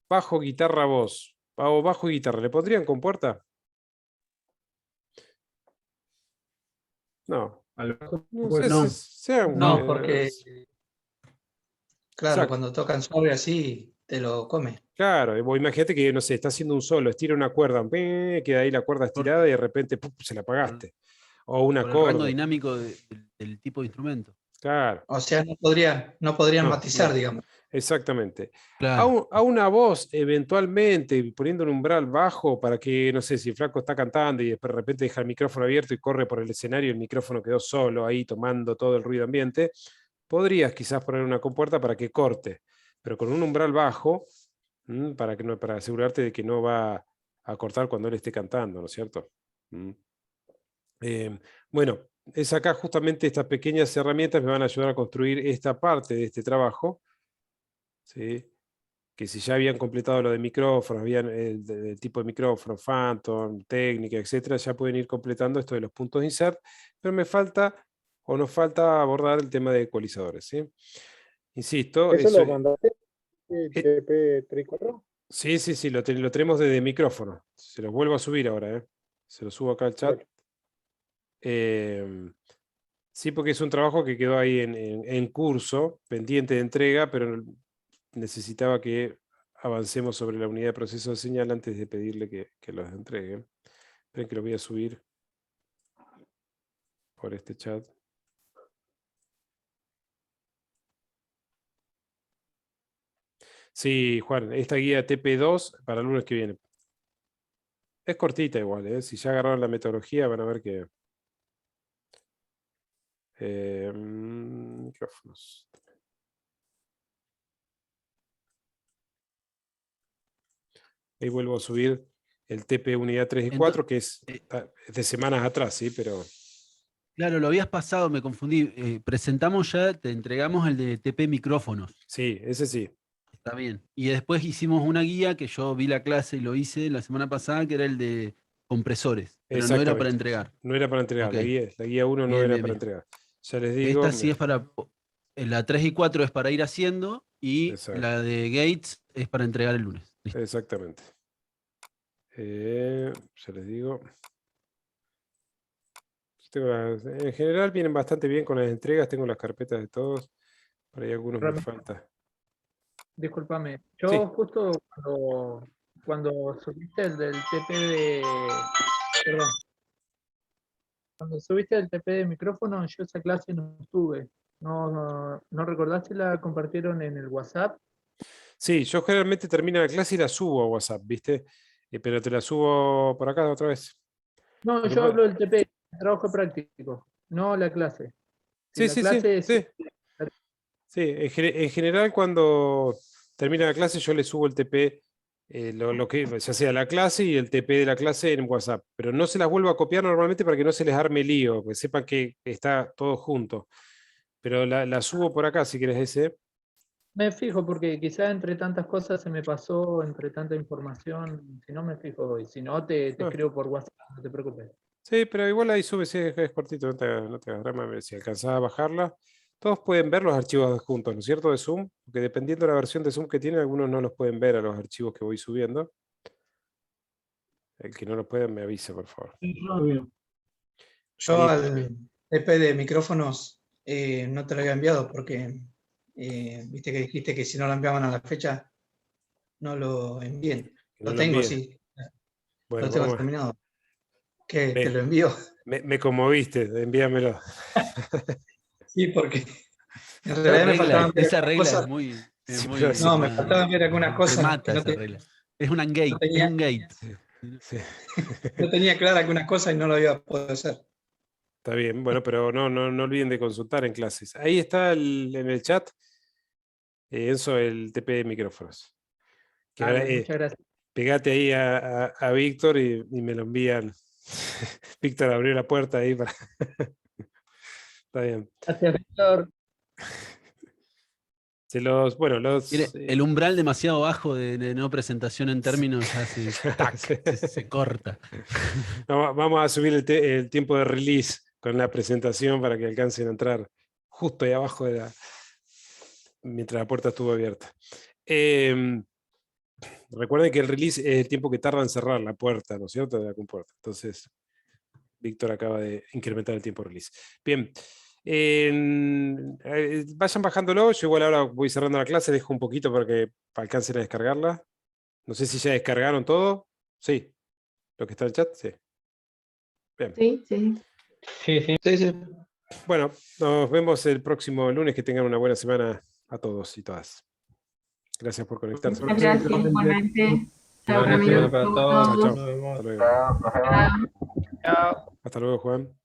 Bajo, guitarra, voz. O bajo y guitarra, ¿le pondrían compuerta? No. No, Pues no. No, porque, claro, exacto. cuando tocan suave así, te lo come. Claro, vos imagínate que, no sé, está haciendo un solo, estira una cuerda, queda ahí la cuerda estirada y de repente se la apagaste. O un Por el rango acorde. dinámico del tipo de instrumento. Claro. O sea, no podrían matizar, digamos. Exactamente. Claro. A una voz, eventualmente, poniendo un umbral bajo para que, no sé, si el flaco está cantando y de repente deja el micrófono abierto y corre por el escenario y el micrófono quedó solo ahí tomando todo el ruido ambiente, podrías quizás poner una compuerta para que corte, pero con un umbral bajo, para asegurarte de que no va a cortar cuando él esté cantando, ¿no es cierto? Bueno, es acá justamente estas pequeñas herramientas me van a ayudar a construir esta parte de este trabajo. ¿Sí? Que si ya habían completado lo de micrófonos, habían el tipo de micrófono, Phantom, técnica, etcétera, ya pueden ir completando esto de los puntos insert, pero me falta o nos falta abordar el tema de ecualizadores. ¿Sí? Insisto. ¿Eso lo mandaste? TP34. Sí, lo tenemos desde micrófono. Se los vuelvo a subir ahora. Se los subo acá al chat. Sí, porque es un trabajo que quedó ahí en curso, pendiente de entrega, pero necesitaba que avancemos sobre la unidad de proceso de señal antes de pedirle que los entregue. Esperen que lo voy a subir por este chat. Sí, Juan, esta guía TP2 para el lunes que viene. Es cortita igual, si ya agarraron la metodología van a ver que... micrófonos. Ahí vuelvo a subir el TP unidad 3 y 4, que es de semanas atrás, sí, pero... Claro, lo habías pasado, me confundí. Presentamos ya, te entregamos el de TP micrófonos. Sí, ese sí. Está bien. Y después hicimos una guía que yo vi la clase y lo hice la semana pasada, que era el de compresores, pero no era para entregar. No era para entregar, Okay. la guía 1 no era para entregar. Ya les digo. Esta sí es para, la 3 y 4 es para ir haciendo y la de Gates es para entregar el lunes. Listo. Exactamente. Ya les digo. En general vienen bastante bien con las entregas, tengo las carpetas de todos. Por ahí algunos me falta. Discúlpame, yo justo cuando subiste el del TP de... Perdón. Cuando subiste el TP de micrófono, yo esa clase no estuve. ¿No recordás si la compartieron en el WhatsApp? Sí, yo generalmente termino la clase y la subo a WhatsApp, ¿viste? Pero te la subo por acá otra vez. No, yo hablo del TP, trabajo práctico, no la clase. Sí. Sí, en general cuando termina la clase yo le subo el TP, lo que ya sea la clase y el TP de la clase en WhatsApp, pero no se las vuelvo a copiar normalmente para que no se les arme lío, que sepan que está todo junto. Pero la subo por acá si querés ese. Me fijo porque quizá entre tantas cosas se me pasó, entre tanta información, si no me fijo hoy, si no te Ah. escribo por WhatsApp, no te preocupes. Sí, pero igual ahí sube, sí, es cortito, no te hagas drama, si alcanzás a bajarla. Todos pueden ver los archivos adjuntos, ¿no es cierto? De Zoom, porque dependiendo de la versión de Zoom que tienen, algunos no los pueden ver a los archivos que voy subiendo. El que no lo pueda me avisa, por favor. Yo al TP de micrófonos no te lo había enviado porque viste que dijiste que si no lo enviaban a la fecha, no lo envíen. Que no Lo lo tengo, envíen. sí. Bueno, Lo tengo vamos a- terminado. ¿Qué? Me- ¿Te lo envío? me conmoviste, envíamelo. Sí, porque en realidad me faltaban ver Esa algunas regla cosas. es muy. Sí, muy pero sí, No, me faltaban ver algunas te cosas que mata no, esa regla. Es un gate, no tenía- es un gate. sí. no tenía clara algunas cosas y no lo había podido hacer. Está bien, bueno, pero no olviden de consultar en clases. Ahí está en el chat, Enzo, el TP de micrófonos. Que ahora, Dale, muchas gracias. pegate ahí a Víctor y me lo envían. Víctor abrió la puerta ahí para. Está bien. Gracias, Víctor. Bueno, Mire, el umbral demasiado bajo de no presentación en términos ya se corta. Vamos a subir el tiempo de release con la presentación para que alcancen a entrar justo ahí abajo mientras la puerta estuvo abierta. Recuerden que el release es el tiempo que tarda en cerrar la puerta, ¿no es cierto?, de la compuerta. Entonces, Víctor acaba de incrementar el tiempo de release. Bien. Vayan bajándolo. Yo igual ahora voy cerrando la clase, dejo un poquito para que alcancen a descargarla. No sé si ya descargaron todo. Sí. Lo que está en el chat, sí. Bien. Sí. Bueno, nos vemos el próximo lunes. Que tengan una buena semana a todos y todas. Gracias por conectarse. Muchas gracias, igualmente. Chao, Buena Ramiro. semana para todos. Chao. Nos vemos. Hasta luego. Chao, nos vemos. Chao. Hasta luego, Juan.